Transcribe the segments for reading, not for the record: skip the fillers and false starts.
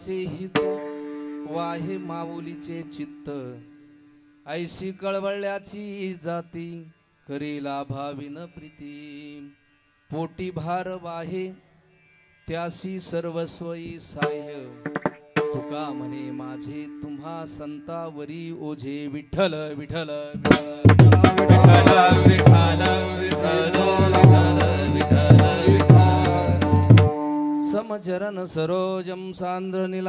देवाचे हित वाहे माऊलीचे चित्त ऐशी कळवळ्याची जाती करीला भाविन प्रीती पोटी भार वाहे त्यासी सर्वस्वई साह्य तुका म्हणे माझे तुम्हा संतावरी ओझे विठ्ठल विठ्ठल विठ्ठल विठ्ठल समचरण सरोजं सांद्रनीलाम्बुदाभं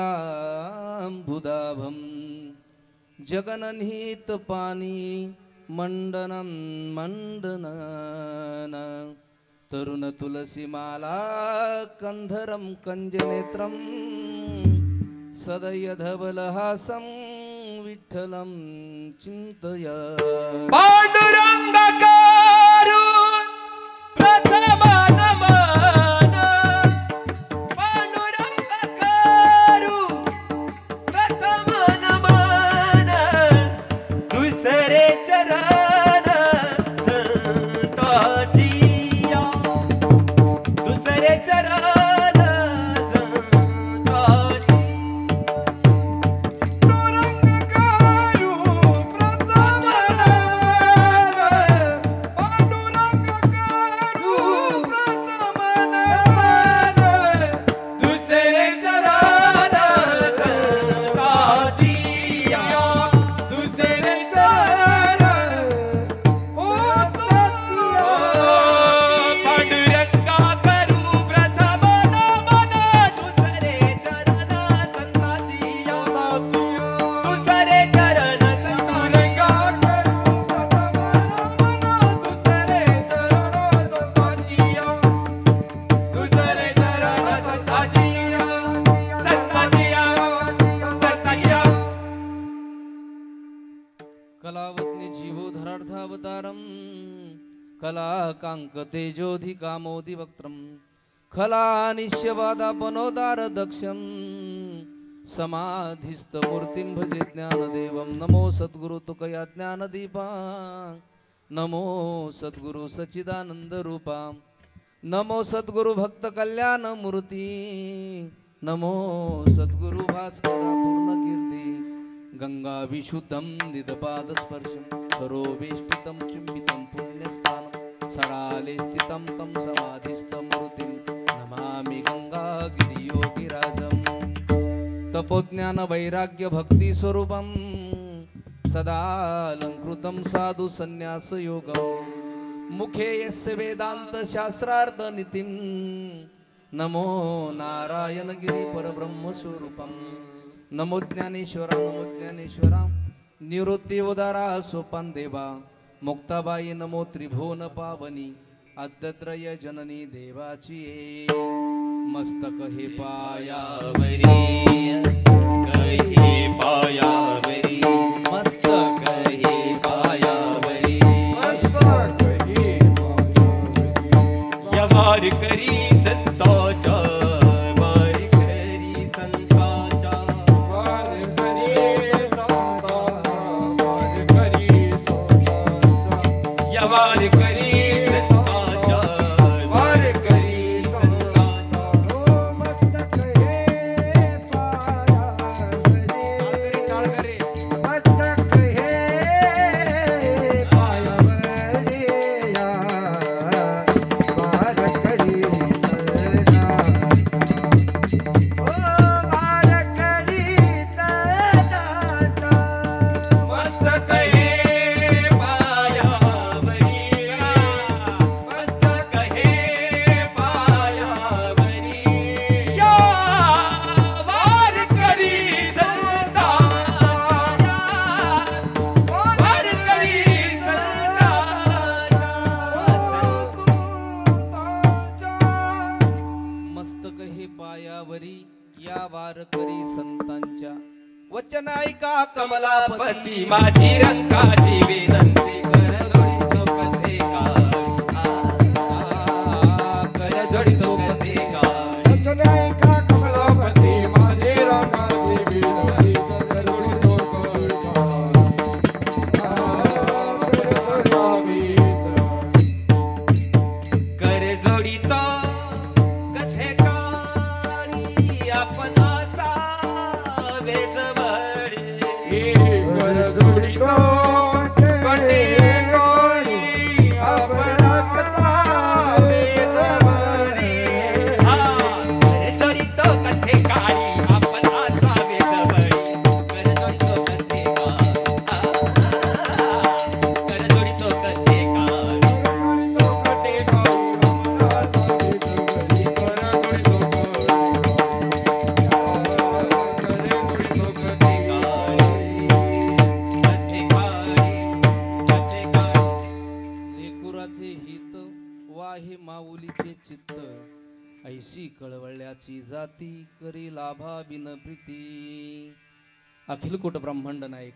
जगननीत पानी मंडनं मंडनन तरुण तुलसीमाला कंधरं कंजनेत्रं सदय धवलहासं विठ्ठलं चिंतय पांडुरंगकारू प्रथम नमन पांडुरंगकारू प्रथम नमन दुसरे चरण संताजिया दुसरे चरण कलावत्नी जीवोधरार्थावतारं कलाकांक तेजोधिकामोदि वक्त्रं खलानिश्यवादापनोदार दक्षं समाधिस्थ मूर्तिं भजे ज्ञानदेवं नमो सद्गुरु तुकया ज्ञानदीपा नमो सद्गुरु सच्चिदानंद रूपा नमो सद्गुरु भक्त कल्याण मूर्ती नमो सद्गुरु भास्करा पूर्ण कीर्ती गंगा विशुद्धं निदपाद स्पर्शं सरोवेष्टितं चुंबितं पुण्यस्थानं सराले स्थितं तं समाधिस्थमूर्तिं नमामि गंगागिरियोगिराजं तपोज्ञान वैराग्य भक्ति स्वरूपं सदालंकृतं साधु संन्यास योगं मुखे यस्य वेदांत शास्त्रार्थ नीतिं नमो नारायण गिरी परब्रह्म स्वरूपं नमो ज्ञानेश्वरा निवृत्ती उदारा सोपान देवा मुक्ताबाई नमो त्रिभुवन पावनी आद्यत्रय जननी देवाची मस्तक हे पायावरी मस्तक हे पायावरी यवार करी संताचा वचन ऐका कमलापती माझी रंगाची विनंती कर जोडी तो कधी का वचन ऐका कमलापती माझी रंगाची विनंती कर जोडी तो कर जोडी तो कथे का आपण असा लेकुराचे हित वाहे माऊलीचे चित्त ऐशी कळवळ्याची जाती करी लाभा बिन प्रीती. अखिलकोट ब्रह्मांड नायक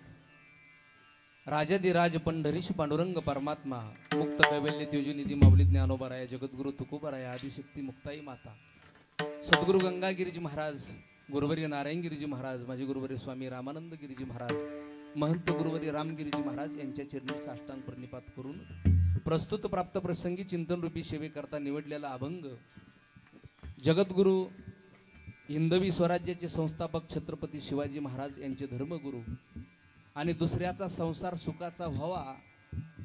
राजाधिराज पंढरीश पांडुरंग परमात्मा मुक्त कैवल्य त्योजनिधी माऊली ज्ञानोबराया जगद्गुरु तुकोबराया आदिशक्ती मुक्ताई माता सद्गुरु गंगागिरीजी महाराज गुरुवर्य नारायणगिरीजी महाराज माझे गुरुवर्य स्वामी रामानंद गिरीजी महाराज महंत गुरुवर्य रामगिरीजी महाराज यांच्या चरणी साष्टांग प्रणिपात करून प्रस्तुत प्राप्त प्रसंगी चिंतन रूपी सेवेकरता निवडलेला अभंग जगद्गुरु हिंदवी स्वराज्याचे संस्थापक छत्रपती शिवाजी महाराज यांचे धर्मगुरु आणि दुसऱ्याचा संसार सुखाचा व्हावा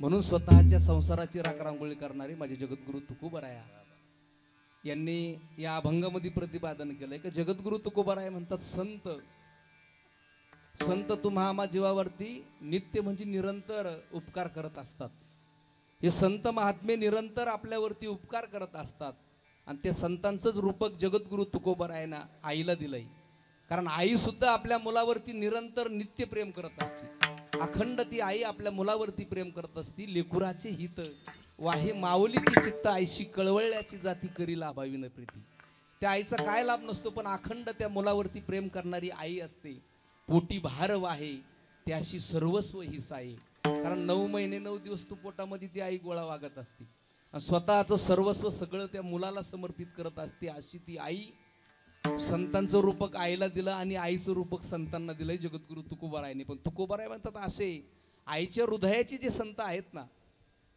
म्हणून स्वतःच्या संसाराची राखरांगोळी करणारे माझे जगद्गुरु तुकोबराया यांनी या अभंगामध्ये प्रतिपादन केलंय की जगद्गुरु तुकोबराया म्हणतात संत संत तुम्हा आम्हा जीवावरती नित्य म्हणजे निरंतर उपकार करत असतात. हे संत महात्मे निरंतर आपल्यावरती उपकार करत असतात आणि ते संतांचंच रूपक जगद्गुरु तुकोबरायांना आईला दिलंय. कारण आई सुद्धा आपल्या मुलावरती निरंतर नित्य प्रेम करत असते. अखंड ती आई आपल्या मुलावरती प्रेम करत असती. लेकुराचे हित वाहे माऊलीची चित्त आईशी कळवळल्याची जाती करी लाभावी न प्रीती. त्या आईचा काय लाभ नसतो पण अखंड त्या मुलावरती प्रेम करणारी आई असते. पोटी भार वाहे त्याशी सर्वस्व ही साई. कारण 9 महिने 9 दिवस तू पोटामध्ये ती आई गोळा वागत असते आणि स्वतःचं सर्वस्व सगळं त्या मुलाला समर्पित करत असते. अशी ती आई संतांचं रूपक आईला दिलं आणि आईचं रूपक संतांना दिलंय जगद्गुरु तुकोबरायांनी. पण तुकोबराय म्हणतात असे आईच्या हृदयाचे जे संत आहेत ना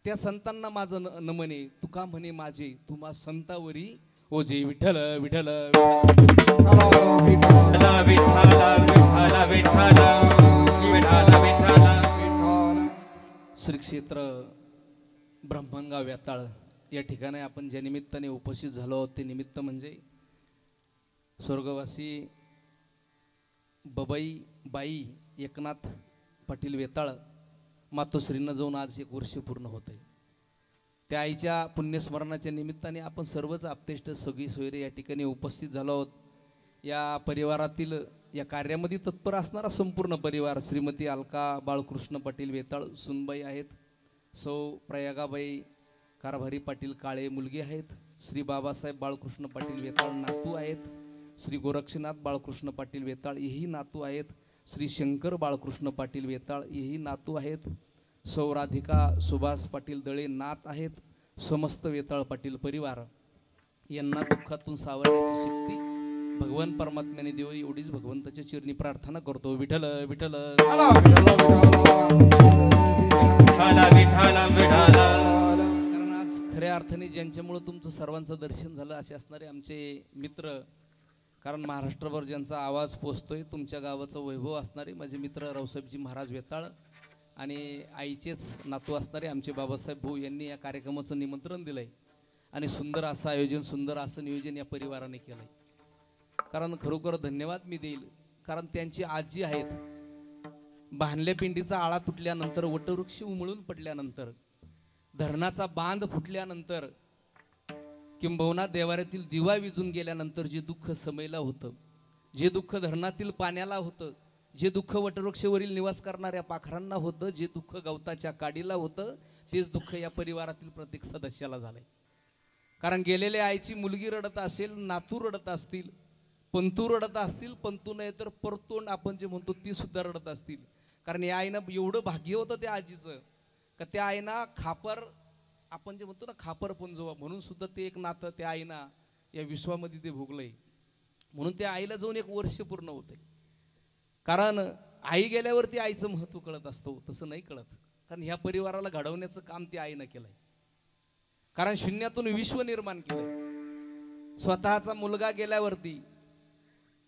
त्या संतांना माझं नमने तुका म्हणे माझे तुम्हा संतावरी ओझे विठ्ठल विठ्ठल श्री क्षेत्र ब्रह्मगाव व्याताळ या ठिकाणी आपण ज्या निमित्ताने उपस्थित झालो आहोत ते निमित्त म्हणजे स्वर्गवासी बबाई बाई एकनाथ पाटील वेताळ मातोश्रींना जाऊन आज 1 वर्ष पूर्ण होत आहे. त्या आईच्या पुण्यस्मरणाच्या निमित्ताने आपण सर्वच आपतेष्ट सगळी सोयरे या ठिकाणी उपस्थित झालो आहोत. या परिवारातील या कार्यामध्ये तत्पर असणारा संपूर्ण परिवार श्रीमती अलका बाळकृष्ण पाटील वेताळ सुनबाई आहेत. सौ प्रयागाबाई कारभारी पाटील काळे मुलगी आहेत. श्री बाबासाहेब बाळकृष्ण पाटील वेताळ नातू आहेत. श्री गोरक्षनाथ बाळकृष्ण पाटील वेताळ हेही नातू आहेत. श्री शंकर बाळकृष्ण पाटील वेताळ हेही नातू आहेत. सौ राधिका सुभाष पाटील दळे नात आहेत. समस्त वेताळ पाटील परिवार यांना दुःखातून सावरण्याची शक्ती भगवान परमात्म्याने देव एवढीच भगवंताच्या चरणी प्रार्थना करतो. विठ्ठल विठ्ठल कारण आज खऱ्या अर्थाने ज्यांच्यामुळे तुमचं सर्वांचं दर्शन झालं असे असणारे आमचे मित्र कारण महाराष्ट्रभर ज्यांचा आवाज पोचतोय तुमच्या गावाचं वैभव असणारे माझे मित्र रावसाहेबजी महाराज वेताळ आणि आईचेच नातू असणारे आमचे बाबासाहेब भाऊ यांनी या कार्यक्रमाचं निमंत्रण दिलंय आणि सुंदर असं आयोजन सुंदर असं नियोजन या परिवाराने केलंय. कारण खरोखर धन्यवाद मी देईल कारण त्यांची आजी आहेत. बांधल्या पिंडीचा आळा तुटल्यानंतर वटवृक्ष उमळून पडल्यानंतर धरणाचा बांध फुटल्यानंतर किंबहुना देवाऱ्यातील दिवा विजून गेल्यानंतर जे दुःख समयला होतं जे दुःख धरणातील पाण्याला होतं जे दुःख वटवृक्षावरील निवास करणाऱ्या पाखरांना होतं जे दुःख गवताच्या काडीला होतं तेच दुःख या परिवारातील प्रत्येक सदस्याला झालंय. कारण गेलेल्या आईची मुलगी रडत असेल नातू रडत असतील पंतू रडत असतील पंतू नाही तर परतोंड आपण जे म्हणतो ती सुद्धा रडत असतील. कारण या आईनं एवढं भाग्य होतं त्या आजीचं का त्या आईना खापर आपण जे म्हणतो ना खापर पुंजवा म्हणून सुद्धा ते एक नातं त्या आईना या विश्वामध्ये ते भोगलंय. म्हणून त्या आईला जाऊन 1 वर्ष पूर्ण होतंय. कारण आई गेल्यावरती आईचं महत्त्व कळत असतो तसं नाही कळत. कारण ह्या परिवाराला घडवण्याचं काम त्या आईनं केलंय. कारण शून्यातून विश्व निर्माण केलंय. स्वतःचा मुलगा गेल्यावरती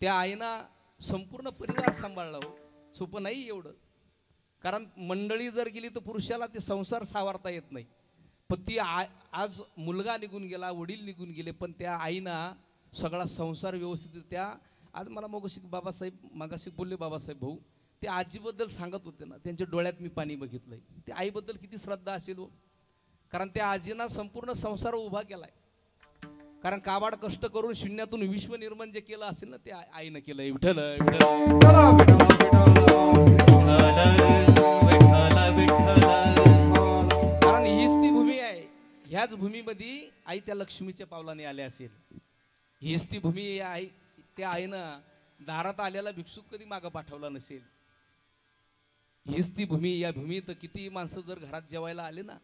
त्या आईनं संपूर्ण परिवार सांभाळला हो. सोपं नाही एवढं. कारण मंडळी जर गेली तर पुरुषाला ते संसार सावरता येत नाही. पण ती आज मुलगा निघून गेला वडील निघून गेले पण त्या आईनं सगळा संसार व्यवस्थित त्या आज मला मागाशी बोलले बाबासाहेब भाऊ ते आजीबद्दल सांगत होते ना त्यांच्या डोळ्यात मी पाणी बघितलंय. त्या आईबद्दल किती श्रद्धा असेल हो. कारण त्या आजीनं संपूर्ण संसार उभा केलाय. कारण काबाड कष्ट करून शून्यातून विश्व निर्माण जे केलं असेल ना ते आईनं केलंय. विठ्ठल कारण हीच ती भूमी आहे ह्याच भूमीमध्ये आई त्या लक्ष्मीच्या पावलाने आल्या असेल. हीच ती भूमी आई, त्या आईनं दारात आलेला भिक्षुक कधी मागं पाठवला नसेल. हीच ती भूमी, या भूमीत किती माणसं जर घरात जेवायला आले ना,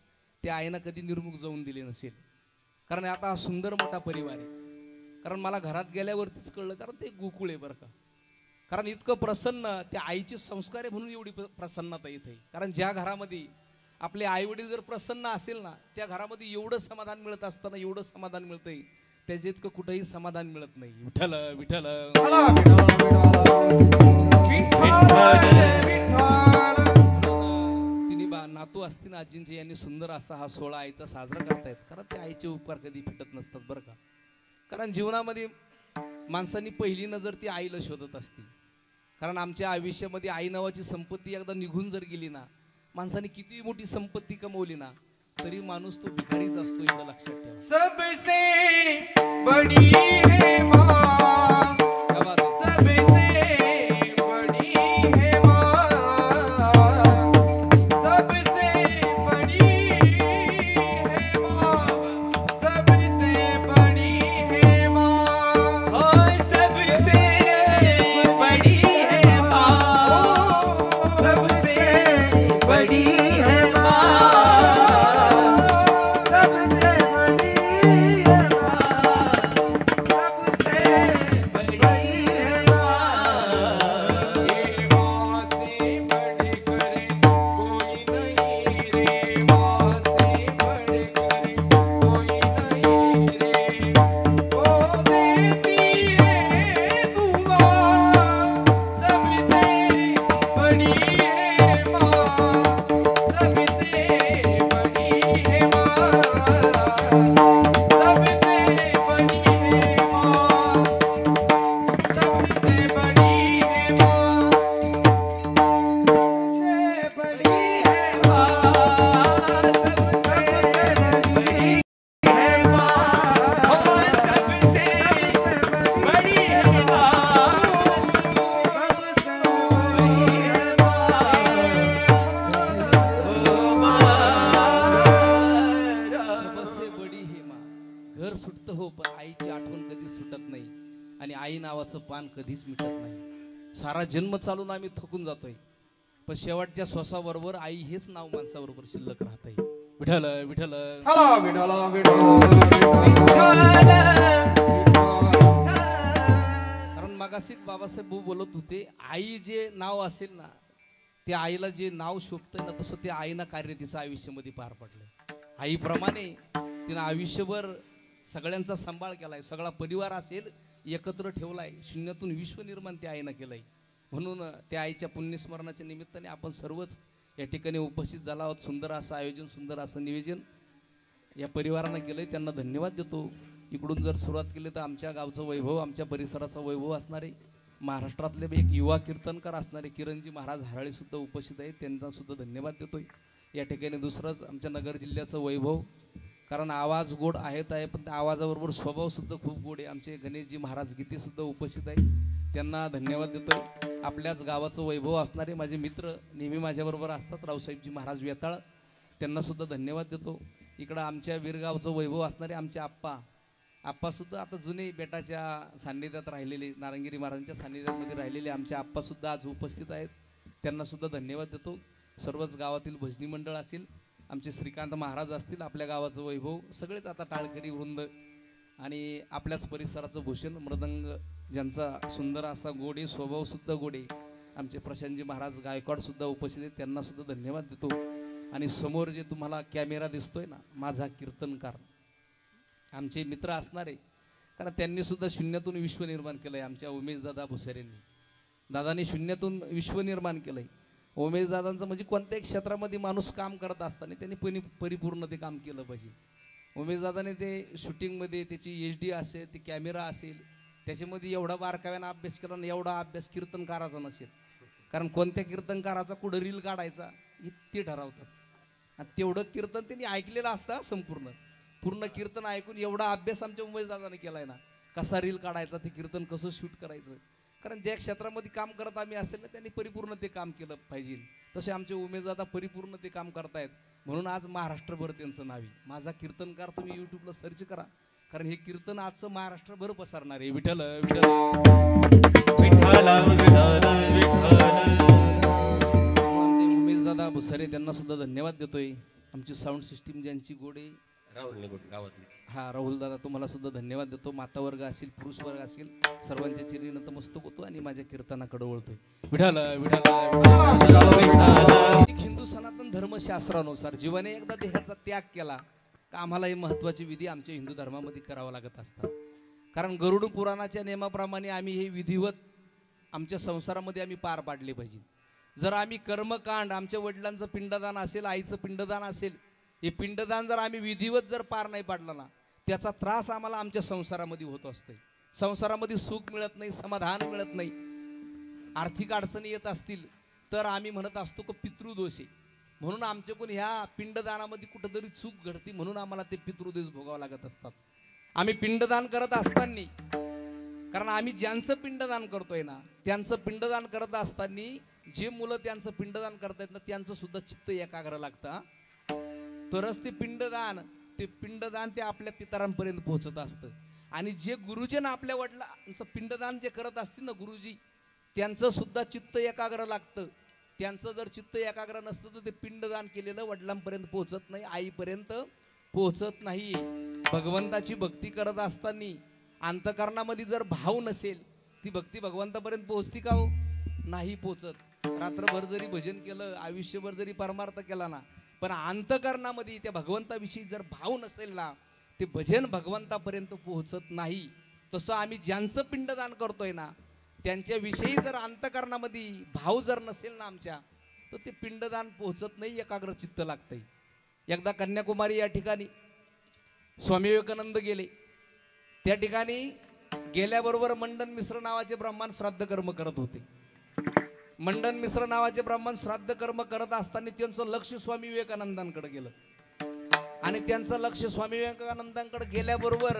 त्या आईनं कधी निर्मुख जाऊन दिले नसेल. कारण आता हा सुंदर मोठा परिवार आहे. कारण मला घरात गेल्यावरतीच कळलं, कारण ते गोकुळ आहे बरं का. कारण इतकं प्रसन्न त्या आईचे संस्कार आहे म्हणून एवढी प्रसन्नता येत आहे. कारण ज्या घरामध्ये आपले आई वडील जर प्रसन्न असेल ना, त्या घरामध्ये एवढं समाधान मिळत असताना एवढं समाधान मिळतंय, त्याच्या इतकं कुठंही समाधान मिळत नाही. विठ्ठल विठ्ठल तिने नातू असतील ना आजींचे, यांनी सुंदर असा हा सोहळा आईचा साजरा करतायत. कारण ते आईचे उपकार कधी फिटत नसतात बरं का. कारण जीवनामध्ये माणसांनी पहिली नजर ती आईला शोधत असते. कारण आमच्या आयुष्यामध्ये आई नावाची संपत्ती एकदा निघून जर गेली ना, माणसाने किती मोठी संपत्ती कमवली ना, तरी माणूस तो भिकारीच असतो, एवढं लक्षात ठेवा. सबसे बड़ी है माँ, क्या बात है? सबसे बड़ी है माँ, सबसे बड़ी है माँ, सबसे बड़ी है माँ, हाय सबसे बड़ी है माँ, सबसे बड़ी है माँ, सबसे बड़ी है माँ, सबसे बड़ी है माँ, ये माँ से बढ़कर कोई नहीं रे, माँ से बढ़कर कोई नहीं रे, वो देती है दुआ, सबसे बड़ी है माँ, सबसे बड़ी है माँ, सबसे बड़ी है माँ, सबसे बड़ी है माँ, सबसे बड़ी है माँ, सबसे बड़ी है माँ, हाय सबसे बड़ी है माँ, सबसे बडी हे माँ. घर सुटतं हो, पण आईची आठवण कधीच सुटत नाही. आणि आई नावाचं पान कधीच मिटत नाही. सारा जन्म चालून आम्ही थकून जातोय, पण शेवटच्या श्वासाबरोबर आई हेच नाव माणसाबरोबर शिल्लक राहतंय. विठ्ठल विठ्ठल. कारण मगाशी बाबासाहेब भाऊ बोलत होते, आई जे नाव असेल ना, त्या आईला जे नाव शोभतंय ना, तसं त्या आईनं कार्य तिचं आयुष्यामध्ये पार पडलंय. आईप्रमाणे तिनं आयुष्यभर सगळ्यांचा सांभाळ केलाय. सगळा परिवार असेल एकत्र ठेवलाय. शून्यातून विश्व निर्माण त्या आईनं केलंय. म्हणून त्या आईच्या पुण्यस्मरणाच्या निमित्ताने आपण सर्वच या ठिकाणी उपस्थित झाला आहोत. सुंदर असं आयोजन, सुंदर असं नियोजन या परिवारानं केलंय, त्यांना धन्यवाद देतो. इकडून जर सुरुवात केली तर आमच्या गावचं वैभव, आमच्या परिसराचा वैभव असणारे महाराष्ट्रातले एक युवा कीर्तनकार असणारे किरणजी महाराज हराळे सुद्धा उपस्थित आहेत, त्यांना सुद्धा धन्यवाद देतोय. या ठिकाणी दुसरंच आमच्या नगर जिल्ह्याचं वैभव, कारण आवाज गोड आहेत आहे, पण त्या आवाजाबरोबर स्वभाव सुद्धा खूप गोड आहे. आमचे गणेशजी महाराज गीते सुद्धा उपस्थित आहेत, त्यांना धन्यवाद देतोय. आपल्याच गावाचं वैभव असणारे माझे मित्र नेहमी माझ्याबरोबर असतात, रावसाहेबजी महाराज वेताळ, त्यांना सुद्धा धन्यवाद देतो. इकडं आमच्या वीरगावचं वैभव असणारे आमचे आप्पासुद्धा आता जुने बेटाच्या सान्निध्यात राहिलेले, नारंगिरी महाराजांच्या सान्निध्यामध्ये राहिलेले आमचे आप्पासुद्धा आज उपस्थित आहेत, त्यांना सुद्धा धन्यवाद देतो. सर्वच गावातील भजनी मंडळ असेल, आमचे श्रीकांत महाराज असतील, आपल्या गावाचं वैभव, सगळेच आता टाळकरी वृंद आणि आपल्याच परिसराचं भूषण मृदंग, ज्यांचा सुंदर असा गोडे स्वभावसुद्धा गोडे, आमचे प्रशांतजी महाराज गायकवाडसुद्धा उपस्थित आहेत, त्यांना सुद्धा धन्यवाद देतो. आणि समोर जे तुम्हाला कॅमेरा दिसतोय ना, माझा कीर्तनकार, आमचे मित्र असणारे, कारण त्यांनी सुद्धा शून्यातून विश्व निर्माण केलंय. आमच्या उमेशदादा भुसारेंनी, दादाने शून्यातून विश्व निर्माण केलंय. उमेशदादांचं म्हणजे कोणत्याही क्षेत्रामध्ये माणूस काम करत असताना त्यांनी परिपूर्ण ते काम केलं पाहिजे. उमेशदादाने ते शूटिंगमध्ये त्याची HD असेल, ते कॅमेरा असेल, त्याच्यामध्ये एवढा बारकाव्यानं अभ्यास केला ना, एवढा अभ्यास कीर्तनकाराचा नसेल. कारण कोणत्या कीर्तनकाराचा कुठं रील काढायचा हे ते ठरवतात, आणि तेवढं कीर्तन त्यांनी ऐकलेलं असतं. पूर्ण कीर्तन ऐकून एवढा अभ्यास आमच्या उमेशदादाने केलाय ना, कसा रील काढायचा, ते कीर्तन कसं शूट करायचं, कारण ज्या क्षेत्रामध्ये काम करत आम्ही असेल ना त्यांनी परिपूर्ण ते काम केलं पाहिजे. तसे आमचे उमेदवार आता परिपूर्ण ते काम करतायत म्हणून आज महाराष्ट्रभर त्यांचं नाव आहे. माझा कीर्तनकार तुम्ही यूट्यूबला सर्च करा, कारण हे कीर्तन आजचं महाराष्ट्रभर पसरणार आहे. विठ्ठल विठ्ठल विठ्ठल विठ्ठल विठ्ठल. आमचे उमेश दादा भुसारे त्यांना सुद्धा धन्यवाद देतोय. आमची साऊंड सिस्टीम ज्यांची गोडे राहुल निगुट गावातली. हा राहुल दादा तुम्हाला सुद्धा धन्यवाद देतो. माता वर्ग असेल पुरुष वर्ग असेल सर्वांच्या चरणी नतमस्तक होतो आणि माझ्या कीर्तनाकडे वळतोय. विठ्ठल विठ्ठल. हिंदू सनातन धर्मशास्त्रानुसार जीवाने एकदा देहाचा त्याग केला का आम्हाला हे महत्वाचे विधी आमच्या हिंदू धर्मामध्ये करावं लागत असतात. कारण गरुड पुराणाच्या नियमाप्रमाणे आम्ही हे विधिवत आमच्या संसारामध्ये आम्ही पार पाडले पाहिजे. जर आम्ही कर्मकांड आमच्या वडिलांचं पिंडदान असेल आईचं पिंडदान असेल हे पिंडदान जर आम्ही विधिवत जर पार नाही पाडला ना त्याचा त्रास आम्हाला आमच्या संसारामध्ये होत असतोय. संसारामध्ये सुख मिळत नाही, समाधान मिळत नाही, आर्थिक अडचणी येत असतील तर आम्ही म्हणत असतो की पितृदोष आहे. म्हणून आमच्याकडून ह्या पिंडदानामध्ये कुठंतरी चूक घडती म्हणून आम्हाला ते पितृदोष भोगावं लागत असतात. आम्ही पिंडदान करत असताना कारण आम्ही ज्यांचं पिंडदान करतोय ना त्यांचं पिंडदान करत असताना जे मुलं त्यांचं पिंडदान करतायत ना त्यांचं सुद्धा चित्त एकाग्र लागतं. तरच ते पिंडदान ते आपल्या पितरांपर्यंत पोहोचत असतं. आणि जे गुरुजन आपल्या वडिलांचं पिंडदान जे करत असतील ना गुरुजी त्यांचं सुद्धा चित्त एकाग्र लागतं. त्यांचं जर चित्त एकाग्र नसतं तर ते पिंडदान केलेलं वडिलांपर्यंत पोहोचत नाही, आईपर्यंत पोहोचत नाही. भगवंताची भक्ती करत असताना अंतकरणामध्ये जर भाव नसेल ती भक्ती भगवंतापर्यंत पोहोचती का हो? नाही पोहोचत. रात्रभर जरी भजन केलं आयुष्यभर जरी परमार्थ केला ना पण अंतकरणामध्ये त्या भगवंताविषयी जर भाव नसेल ना ते भजन भगवंतापर्यंत पोहोचत नाही. तसं आम्ही ज्यांचं पिंडदान करतोय ना त्यांच्याविषयी जर अंतकरणामध्ये भाव जर नसेल ना आमच्या तर ते पिंडदान पोहोचत नाही, एकाग्र चित्त लागतंय. एकदा कन्याकुमारी या ठिकाणी स्वामी विवेकानंद गेले. त्या ठिकाणी गेल्याबरोबर मंडन मिश्र नावाचे ब्राह्मण श्राद्ध कर्म करत होते. मंडन मिश्र नावाचे ब्राह्मण श्राद्ध कर्म करत असताना त्यांचं लक्ष स्वामी विवेकानंदांकडे गेलं आणि त्यांचं लक्ष स्वामी विवेकानंदांकडे गेल्याबरोबर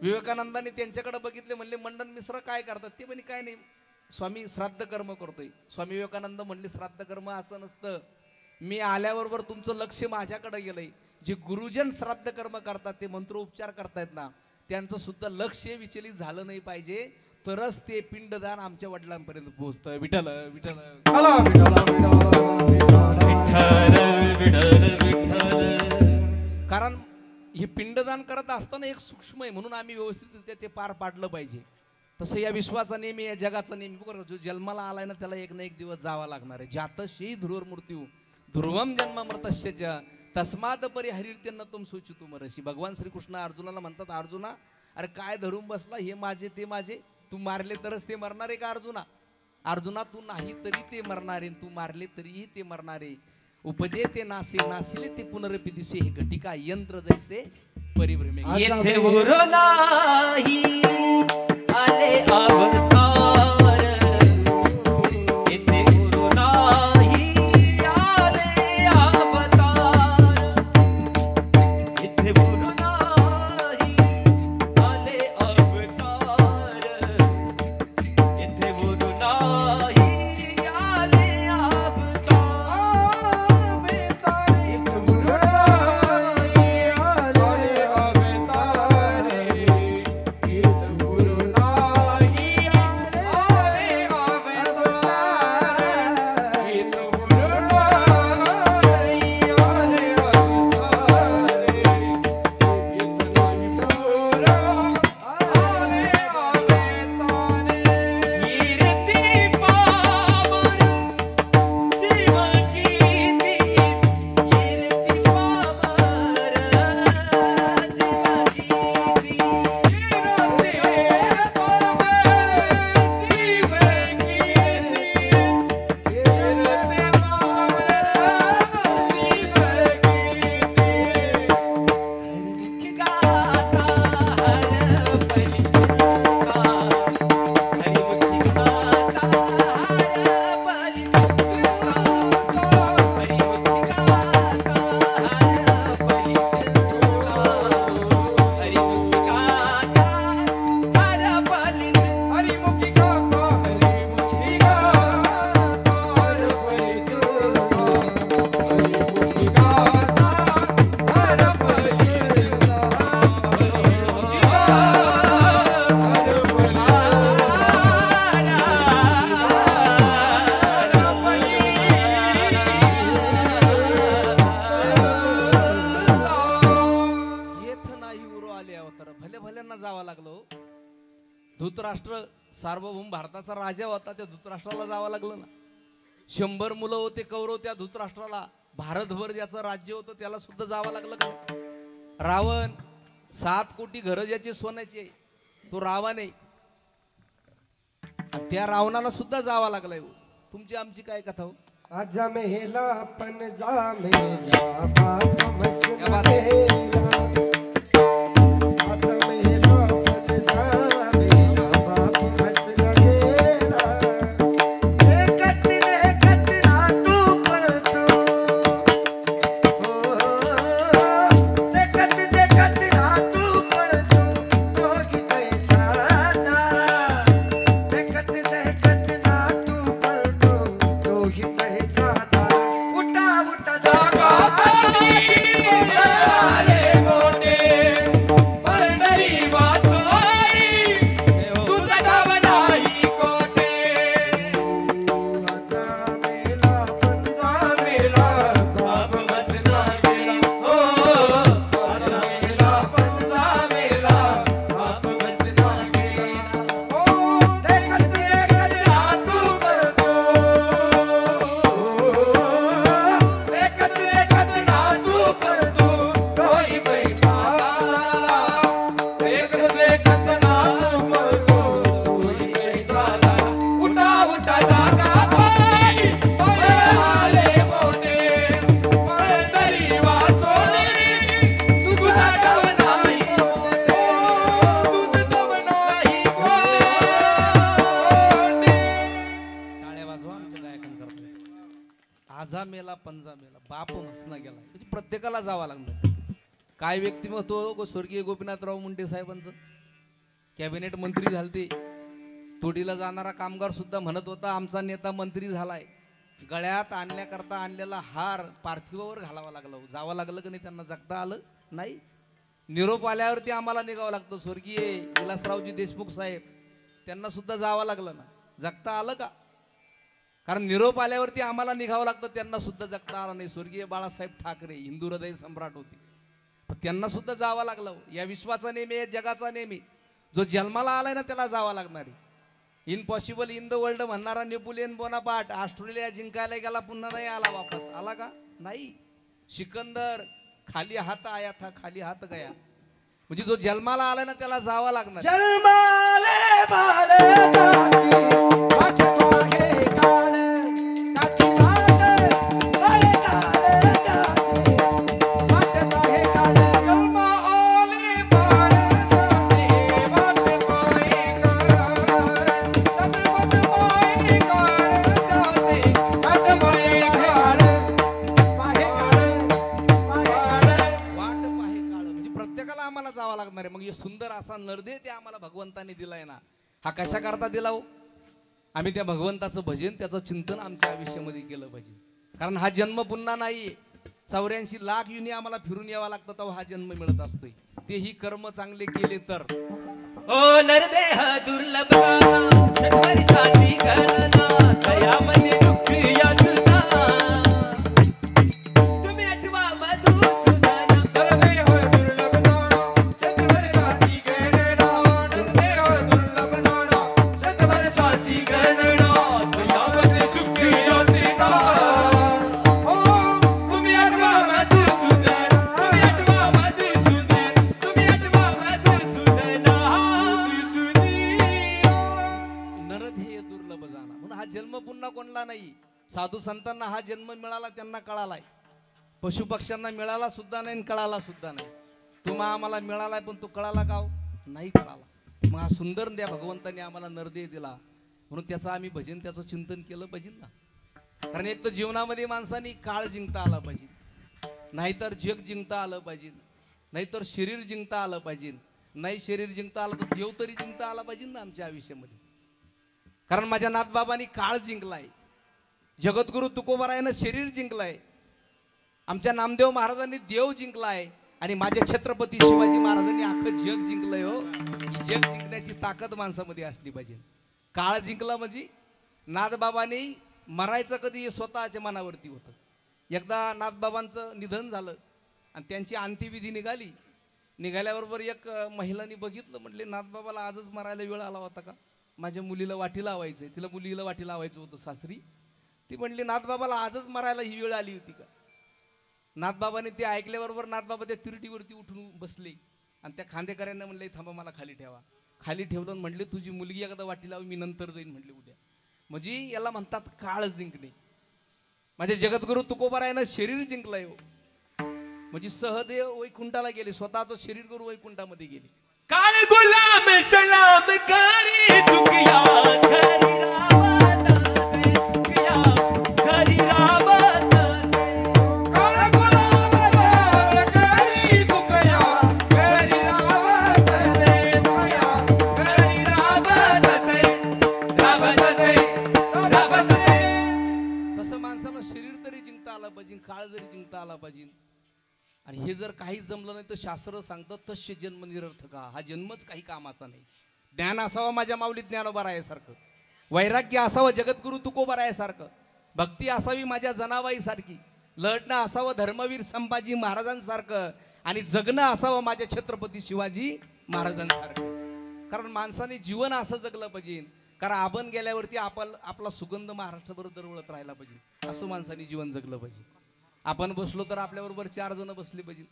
विवेकानंदांनी त्यांच्याकडे बघितले. म्हणले मंडन मिश्र काय करतात? ते म्हणे काय नाही स्वामी श्राद्ध कर्म करतोय. स्वामी विवेकानंद म्हणले श्राद्ध कर्म असं नसतं, मी आल्याबरोबर तुमचं लक्ष माझ्याकडे गेलंय. जे गुरुजन श्राद्ध कर्म करतात ते मंत्रोपचार करतायत ना त्यांचं सुद्धा लक्ष विचलित झालं नाही पाहिजे तरच ते पिंडदान आमच्या वडिलांपर्यंत पोहोचतं. विठ्ठल विठ्ठल कारण हे पिंडदान करत असताना एक सूक्ष्म आहे म्हणून आम्ही व्यवस्थितरित्या ते पार पाडलं पाहिजे. तसं या विश्वाचा नेहमी या जगाचा नेहमी बघा जो जन्माला आलाय ना त्याला एक ना एक दिवस जावा लागणार आहे. जातशी ध्रुवर मृत्यू ध्रुवम जन्म मृतस्यच तस्माद परिहरित्यन्न तुम सोचितु मरशी. भगवान श्रीकृष्ण अर्जुनाला म्हणतात अर्जुना अरे काय धरून बसला, हे माझे ते माझे, तू मारले तरच ते मरणार आहे का अर्जुना? अर्जुना तू नाही तरी ते मरणार आहे, तू मारले तरीही ते मरणार आहे. उपजे ते नासे नाशिले ते पुनरपि दिसे, हे घटिका यंत्र जैसे परिभ्रमे. येथे उरो नाही आले अवतार, येथे उरो नाही आले अवतार, येथे उरो नाही आले अवतार, येथे उरो नाही आले अवतार. त्यांना जावं लागलं हो. धृतराष्ट्र सार्वभौम भारताचा राजा होता, त्या धृतराष्ट्राला जावं लागलं ना. 100 मुलं होते कौरव, त्या धृतराष्ट्राला भारतभर ज्याचं राज्य होतं त्याला सुद्धा जावं लागलं का. रावण 7 कोटी घरं ज्याचे सोन्याचे, तो रावण आहे. आणि त्या रावणाला सुद्धा जावं लागलंय हो. तुमची आमची काय कथा हो. आजा मेला पण जा मेला बाप मसला गेला. आजा मेला पण जा मेला बाप मसला गेला. देखत देखत ना तू पळतो. देखत देखत ना तू पळतो. रोगी कैसा झाला. देखत देखत ना तू पळतो. रोगी कैसा झाला. उठा उठा जागा आले मोठे पंढरी वाचोरी तुझा गाव नाही कोठे. आजा मेला पण जा मेला बाप बसला गेला हो. आजा मेला पण जा मेला बाप बसला गेला. देखत देखत ना तू पळतो. देखत देखत ना तू पळतो. रोई पैसा झाला. देखत देखत ना तू पळतो. रोई पैसा झाला. उठा उठा जागा बाई. आले मोठे पंढरी वाचोरी तुझा गाव नाही कोठे. तुझं गाव नाही कोठे. टाळ्या वाजवा आमच्या गायकांकरता. आजा मेला पंजा मेला बाप मसना गेला, म्हणजे प्रत्येकाला जावं लागणार. काय व्यक्तिमत्व हो स्वर्गीय गोपीनाथराव मुंडे साहेबांचं. कॅबिनेट मंत्री झालते, तोडीला जाणारा कामगार सुद्धा म्हणत होता आमचा नेता मंत्री झालाय. गळ्यात आणण्याकरता आणलेला हार पार्थिवावर घालावा लागला. जावं लागलं का नाही, त्यांना जगता आलं नाही. निरोप आल्यावरती आम्हाला निघावं लागतं. स्वर्गीय विलासरावजी देशमुख साहेब त्यांना सुद्धा जावं लागलं ना. जगता आलं का. कारण निरोप आल्यावरती आम्हाला निघावं लागतं, त्यांना सुद्धा जगता आलं नाही. स्वर्गीय बाळासाहेब ठाकरे हिंदू हृदय सम्राट होते, पण त्यांना सुद्धा जावं लागलं. या विश्वाचा नेहमी या जगाचा नेहमी जो जन्माला आलाय ना त्याला जावं लागणार आहे. इम्पॉसिबल इन द वर्ल्ड म्हणणारा नेपोलियन बोनापार्ट ऑस्ट्रेलिया जिंकायला गेला, पुन्हा नाही आला वापस. आला का नाही. सिकंदर खाली हात आया था खाली हात गया. म्हणजे जो जन्माला आलाय ना त्याला जावं लागणार. जन्माले बाले दाती वाट पाहे काल. काची वाट बाले काल दाती वाट पाहे काल. जन्मा आले बाळ जाते वाट पाहे काळ. सतवट पाहे काळ जाते वाट पाहे काळ. पाहे काल पाहे काल. वाट पाहे काळ म्हणजे प्रत्येकाला आम्हाला जावं लागणार आहे. मग हे सुंदर असा नरदे ते आम्हाला भगवंताने दिलाय ना. हा कशा करता दिला हो. आम्ही त्या भगवंताचं भजन त्याचं चिंतन आमच्या आयुष्यामध्ये केलं पाहिजे. कारण हा जन्म पुन्हा नाहीये. 84 लाख युनी आम्हाला फिरून यावा लागतं तेव्हा हा जन्म मिळत असतोय. तेही कर्म चांगले केले तर. ओ नरदेह दुर्लभ झाला. शतवर्षाची गणना दयामध्ये दुःख यातना. तुम्ही आठवा मधुसूदना. नरदेह दुर्लभ झाला. शतवर्षाची गणना. नरदेह दुर्लभ झाला. शतवर्षाची गणना दयामध्ये दुःख यातना. ओ तुम्ही आठवा मधुसूदन. तुम्ही आठवा मधुसूदन. तुम्ही आठवा मधुसूदना. नरध्येय दुर्लभ जाणा. म्हणून हा जन्म पुन्हा कोणला नाही. साधू संतांना हा जन्म मिळाला त्यांना कळालाय. पशु पक्ष्यांना मिळाला सुद्धा नाही आणि कळाला सुद्धा नाही. तुम्हा आम्हाला मिळालाय पण तो कळाला का नाही कळाला. मग हा सुंदर द्या भगवंताने आम्हाला नरदेह दिला म्हणून त्याचं आम्ही भजन त्याचं चिंतन केलं पाहिजे ना. कारण एक तर जीवनामध्ये माणसाने काळ जिंकता आला पाहिजे, नाहीतर जग जिंकता आलं पाहिजे, नाहीतर शरीर जिंकता आलं पाहिजे. नाही शरीर जिंकता आलं तर देव तरी जिंकता आला पाहिजे ना आमच्या आयुष्यामध्ये. कारण माझ्या नाथबाबांनी काळ जिंकलाय. जगद्गुरु तुकोबारायानं शरीर जिंकलाय. आमच्या नामदेव महाराजांनी देव जिंकलाय. आणि माझे छत्रपती शिवाजी महाराजांनी अख्खं जग जिंकलंय हो. ही जग जिंकण्याची ताकद माणसामध्ये असली पाहिजे. काळ जिंकला म्हणजे नाथबाबांनी मरायचं कधी हे स्वतःच्या मनावरती होतं. एकदा नाथबाबांचं निधन झालं आणि त्यांची अंत्यविधी निघाली. निघाल्याबरोबर एक महिलांनी बघितलं, म्हटले नाथबाबाला आजच मरायला वेळ आला होता का? माझ्या मुलीला वाटी लावायचंय, तिला मुलीला वाटी लावायचं होतं सासरी. ती म्हणली नाथबाबाला आजच मरायला ही वेळ आली होती का? नाथबाबाने ते ऐकल्याबरोबर नाथबाबा त्या तिरडीवरती उठून बसले आणि त्या खांदेकऱ्यांना म्हणले थांबा मला खाली ठेवा. खाली ठेवलं आणि म्हणले तुझी मुलगी एकदा वाटी लावी, मी नंतर जाईन म्हटले उद्या. म्हणजे याला म्हणतात काळ जिंकणे. माझे जगद्गुरु तुकोबारायानं शरीर जिंकलंय हो. म्हणजे सहदेव वैकुंठाला गेले, स्वतःचं शरीर गुरु वैकुंठामध्ये गेले. काळ गुलाम सलाम करी दुखया घरी रावताचे, दुखया घरी रावताचे. काळ गुलाम सलाम करी दुखया घरी रावताचे, दुखया घरी रावताचे, रावताचे, रावताचे. तसं माणसाला शरीर तरी जिंकता आला पाहिजे, काळ जरी जिंकता आला पाहिजे. आणि हे जर काही जमलं नाही तर शास्त्र सांगतं तस्य जन्म निरर्थका, हा जन्मच काही कामाचा नाही. ज्ञान असावं माझ्या माऊली ज्ञानोबारायासारखं, वैराग्य असावं जगद्गुरु तुकोबारायासारखं, भक्ती असावी माझ्या जनाबाईसारखी, लढणं असावं धर्मवीर संभाजी महाराजांसारखं, आणि जगणं असावं माझ्या छत्रपती शिवाजी महाराजांसारखं. कारण माणसाने जीवन असं जगलं पाहिजे, कारण आपण गेल्यावरती आपला सुगंध महाराष्ट्रभर दरवळत राहायला पाहिजे. असं माणसाने जीवन जगलं पाहिजे. आपण बसलो तर आपल्याबरोबर 4 जण बसले पाहिजे,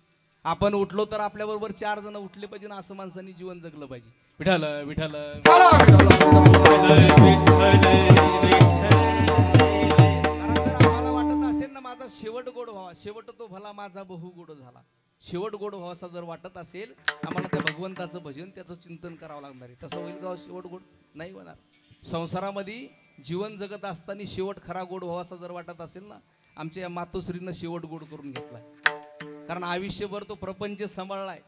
आपण उठलो तर आपल्याबरोबर 4 जण उठले पाहिजे. असं माणसाने जीवन जगलं पाहिजे. विठ्ठल विठ्ठल आम्हाला वाटत असेल ना माझा शेवट गोड व्हावा, शेवट तो भला माझा बहु गोड झाला, शेवट गोड व्हावासा जर वाटत असेल आम्हाला त्या भगवंताचं भजन त्याचं चिंतन करावं लागणार आहे. तसं होईल का शेवट गोड? नाही होणार. संसारामध्ये जीवन जगत असताना शेवट खरा गोड व्हावासा जर वाटत असेल ना, आमच्या या मातोश्रीनं शेवट गोड करून घेतलाय. कारण आयुष्यभर तो प्रपंच सांभाळलाय,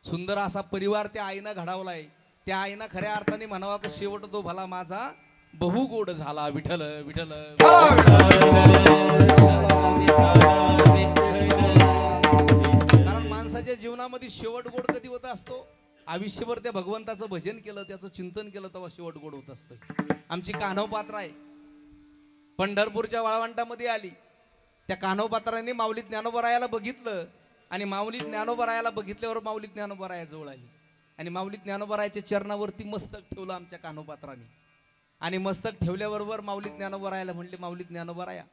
सुंदर असा परिवार त्या आईनं घडवलाय. त्या आईनं खऱ्या अर्थाने म्हणावा की शेवट तो भला माझा बहु गोड झाला. विठ्ठल विठ्ठल. कारण माणसाच्या जीवनामध्ये शेवट गोड कधी होत असतो? आयुष्यभर त्या भगवंताचं भजन केलं, त्याचं चिंतन केलं, तेव्हा शेवट गोड होत असतं. आमची कान्हो पात्र आहे, पंढरपूरच्या वाळवंटामध्ये आली. त्या कान्होपात्राने माऊली ज्ञानोबारायाला बघितलं आणि माऊली ज्ञानोबारायाला बघितल्यावर माऊली ज्ञानोबाराया जवळ आली आणि माऊली ज्ञानोबारायाच्या चरणावरती मस्तक ठेवलं आमच्या कान्होपात्राने. आणि मस्तक ठेवल्याबरोबर माऊली ज्ञानोबारायाला म्हणले महाराज ज्ञानोबाराया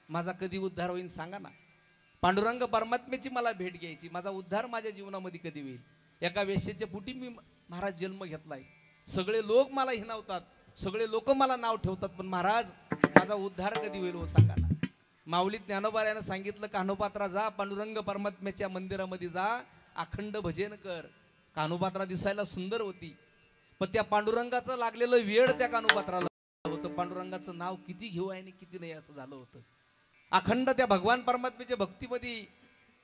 माझा कधी उद्धार होईल सांगा ना. पांडुरंग परमात्म्याची मला भेट घ्यायची, माझा उद्धार माझ्या जीवनामध्ये कधी होईल? एका वेश्येच्या पुटी मी महाराज जन्म घेतलाय, सगळे लोक मला हिणावतात, सगळे लोक मला नाव ठेवतात, पण महाराज माझा उद्धार कधी होईल हो सांगा ना. माऊली ज्ञानोबारायानं सांगितलं कान्होपात्रा जा, पांडुरंग परमात्म्याच्या मंदिरामध्ये जा, अखंड भजन कर. कान्होपात्रा दिसायला सुंदर होती, पण त्या पांडुरंगाचं लागलेलं वेळ त्या कान्होपात्राला होतं. पांडुरंगाचं नाव किती घेऊ आहे आणि किती नाही असं झालं होतं. अखंड त्या भगवान परमात्म्याच्या भक्तीमध्ये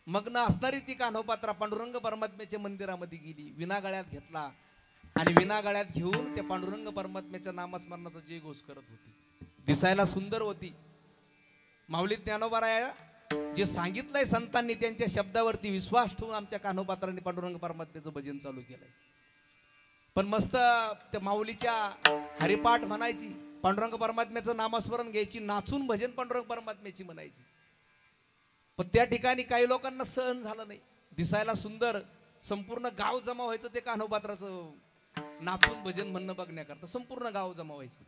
मग्न असणारी ती कान्होपात्रा पांडुरंग परमात्म्याच्या मंदिरामध्ये गेली, विना गळ्यात घेतला आणि विना गळ्यात घेऊन त्या पांडुरंग परमात्म्याच्या नामस्मरणाचा जय घोष करत होती. दिसायला सुंदर होती. माऊली ज्ञानोबाराया जे सांगितलंय संतांनी त्यांच्या शब्दावरती विश्वास ठेवून आमच्या कान्होपात्रांनी पांडुरंग परमात्म्याचं भजन चालू केलंय. पण मस्त त्या माऊलीच्या हरिपाठ म्हणायची, पांडुरंग परमात्म्याचं नामस्मरण घ्यायची, नाचून भजन पांडुरंग परमात्म्याची म्हणायची. पण त्या ठिकाणी काही लोकांना सहन झालं नाही. दिसायला सुंदर संपूर्ण गाव जमा व्हायचं ते कान्होपात्राचं नाचून भजन म्हणणं बघण्याकरता, संपूर्ण गाव जमा व्हायचं.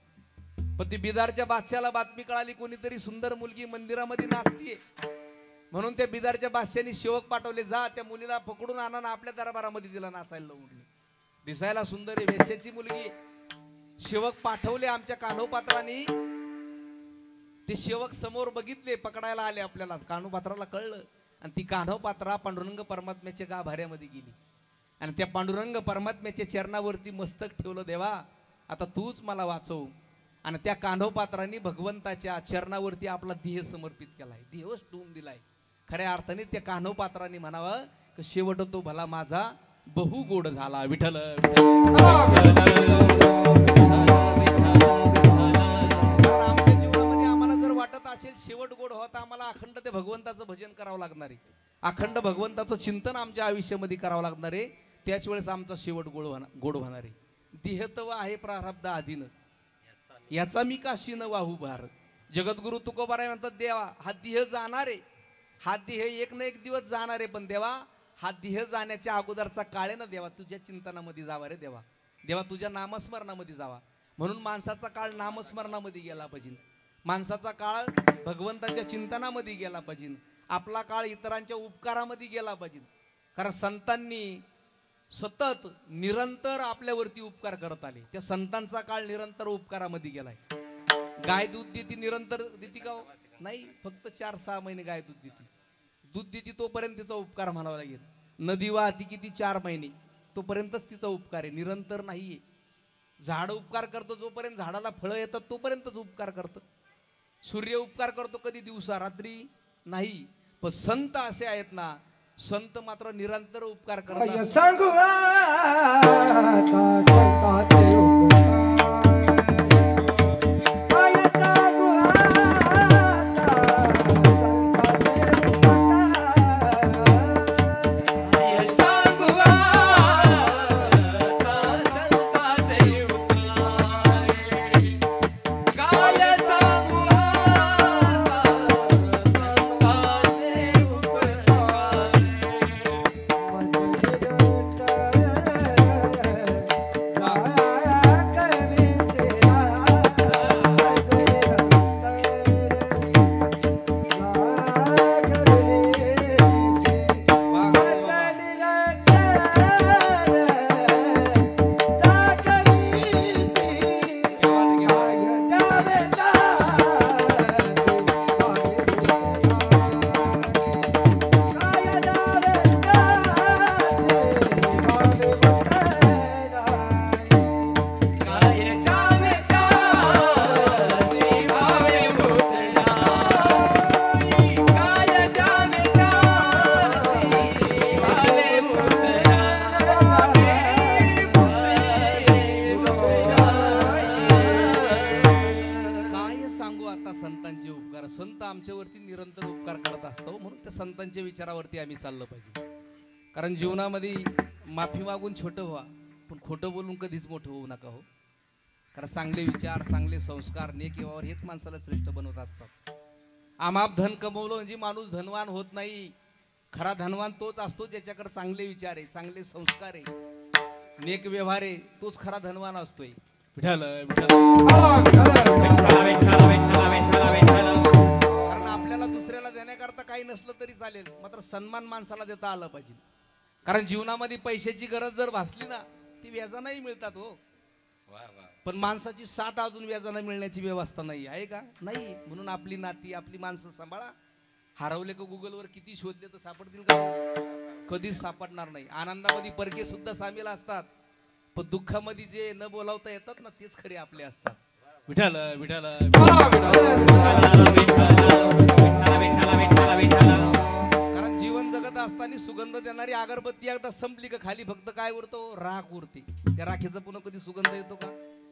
पण ती बिदारच्या बादशाला बातमी कळाली कोणीतरी सुंदर मुलगी मंदिरामध्ये नाचतीये, म्हणून त्या बिदारच्या बादशाने सेवक पाठवले, जा त्या मुलीला पकडून आणा ना आपल्या दरबारामध्ये तिला नाचायला लावून. दिसायला सुंदर आहे, वेश्याची मुलगी. सेवक पाठवले आमच्या कान्होपात्रांनी, ते सेवक समोर बघितले, पकडायला आले आपल्याला. कान्होपात्राला कळलं आणि ती कान्होपात्रा पांडुरंग परमात्म्याच्या गाभाऱ्यामध्ये गेली आणि त्या पांडुरंग परमात्म्याच्या चरणावरती मस्तक ठेवलं, देवा आता तूच मला वाचव. आणि त्या कान्होपात्रांनी भगवंताच्या चरणावरती आपला देह समर्पित केलाय, देहच ठेवून दिलाय. खऱ्या अर्थाने त्या कान्होपात्रांनी म्हणावं की शेवट तो भला माझा बहु गोड झाला. विठ्ठल आमच्या जीवनामध्ये आम्हाला जर वाटत असेल शेवट गोड होता, आम्हाला अखंड ते भगवंताचं भजन करावं लागणार आहे, अखंड भगवंताचं चिंतन आमच्या आयुष्यामध्ये करावं लागणार आहे. त्याच वेळेस आमचा शेवट गोड होणार आहे. देहतव आहे प्रारब्ध आधीन, याचा मी काशी न वाहू भार. जगद्गुरु तुकोबाराय म्हणतात, देवा हा देह जाणार आहे, हा देह एक ना एक दिवस जाणार आहे, पण देवा हा देह जाण्याच्या अगोदरचा काळ आहे ना देवा, तुझ्या चिंतनामध्ये जावा रे देवा. देवा तुझ्या नामस्मरणामध्ये जावा. म्हणून माणसाचा काळ नामस्मरणामध्ये गेला पाहिजे, माणसाचा काळ भगवंताच्या चिंतनामध्ये गेला पाहिजे, आपला काळ इतरांच्या उपकारामध्ये गेला पाहिजे. कारण संतांनी सतत निरंतर आपल्यावरती उपकार करत आले. त्या संतांचा काळ निरंतर उपकारामध्ये गेलाय. गाय दूध देती निरंतर देती का हो? नाही, फक्त 4-6 महिने गाय दूध देते. दूध देती तोपर्यंत तिचा उपकार म्हणावा लागेल. नदी वाहती किती 4 महिने, तोपर्यंतच तिचा उपकार आहे, निरंतर नाहीये. झाड उपकार करतो जोपर्यंत झाडाला फळं येतात तोपर्यंतच उपकार करतं. सूर्य उपकार करतो कधी दिवसा रात्री नाही. पण संत असे आहेत ना, संत मात्र निरंतर उपकार करतात. सांगू आता संतांचे उपकार, काय सांगू आता संतांचे उपकार. काय सांगू आता संतांचे उपकार, काय सांगू आता संतांचे उपकार. संतांचे उपकार. संत आमच्यावरती निरंतर उपकार करत असतो, म्हणून त्या संतांच्या विचारावरती आम्ही चाललं पाहिजे. कारण जीवनामध्ये माफी मागून छोटं व्हा, पण खोटं बोलून कधीच मोठं होऊ नका हो. कारण चांगले विचार, चांगले संस्कार, नेक व्यवहार हेच माणसाला श्रेष्ठ बनवत असतात. आमाप धन कमवलं म्हणजे माणूस धनवान होत नाही. खरा धनवान तोच असतो ज्याच्याकडे चांगले विचार आहे, चांगले संस्कार आहे, नेक व्यवहार आहे, तोच खरा धनवान असतोय. विठ्ठल विठ्ठल. कारण आपल्याला दुसऱ्याला देण्याकरता काही नसलं तरी चालेल, मात्र सन्मान माणसाला देता आलं पाहिजे. कारण जीवनामध्ये पैशाची गरज जर भासली ना, ती व्याजानंही मिळतात हो. पण माणसाची साथ अजून व्याजानं मिळण्याची व्यवस्था नाही आहे का? नाही. म्हणून आपली नाती, आपली माणसं सांभाळा. हरवले का गुगलवर किती शोधले तर सापडतील का? कधीच सापडणार नाही. आनंदामध्ये परके सुद्धा सामील असतात, पण दुःखामध्ये जे न बोलावता येतात ना, तेच खरे आपले असतात. विठ्ठल विठ्ठल. कारण जीवन जगत असताना सुगंध देणारी अगरबत्ती एकदा संपली का खाली फक्त काय उरतो? राख उरते. त्या राखेचा पुन्हा कधी सुगंध येतो का?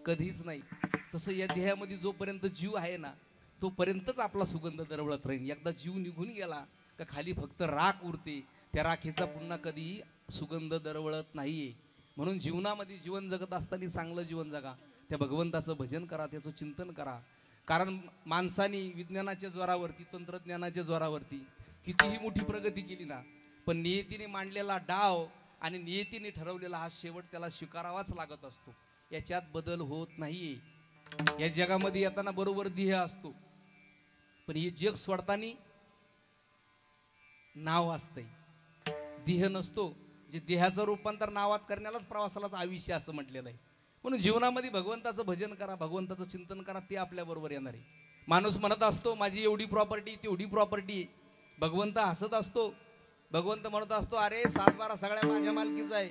कधीच नाही. तसं या देहामध्ये जोपर्यंत जीव आहे ना, तोपर्यंतच आपला सुगंध दरवळत राहील. एकदा जीव निघून गेला का खाली फक्त राख उरते. त्या राखेचा पुन्हा कधी सुगंध दरवळत नाहीये. म्हणून जीवनामध्ये जीवन जगत असताना चांगलं जीवन जगा, त्या भगवंताचं भजन करा, त्याचं चिंतन करा. कारण माणसाने विज्ञानाच्या जोरावरती, तंत्रज्ञानाच्या जोरावरती कितीही मोठी प्रगती केली ना, पण नियतीने मांडलेला डाव आणि नियतीने ठरवलेला हा शेवट त्याला स्वीकारावाच लागत असतो. याच्यात बदल होत नाहीये. या जगामध्ये येताना बरोबर देह असतो, पण हे जग सोडताना नाव असतंय, देह नसतो. जे देहाचं रूपांतर नावात करण्यालाच प्रवासालाच आयुष्य असं म्हटलेलं आहे. म्हणून जीवनामध्ये भगवंताचं भजन करा, भगवंताचं चिंतन करा, ते आपल्या बरोबर येणार आहे. माणूस म्हणत असतो माझी एवढी प्रॉपर्टी, तेवढी प्रॉपर्टी. भगवंत हसत असतो. भगवंत म्हणत असतो अरे 7-12 सगळ्या माझ्या मालकीचं आहे,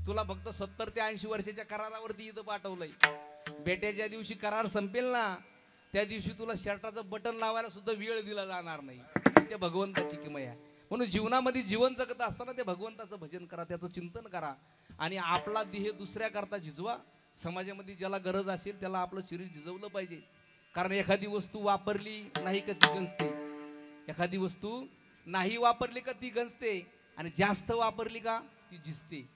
तुला फक्त 70 ते 80 वर्षाच्या करारावरती इथं पाठवलंय. बेट्याच्या दिवशी करार संपेल ना, त्या दिवशी तुला शर्टाचं बटन लावायला सुद्धा वेळ दिला जाणार नाही. त्या भगवंताची किमया आहे. म्हणून जीवनामध्ये जीवन जगत असताना ते भगवंताचं भजन करा, त्याचं चिंतन करा आणि आपला देह दुसऱ्या करता झिजवा. समाजामध्ये ज्याला गरज असेल त्याला आपलं शरीर झिजवलं पाहिजे. कारण एखादी वस्तू वापरली नाही का ती गंजते, एखादी वस्तू नाही वापरली का ती गंजते, आणि जास्त वापरली का ती झिजते.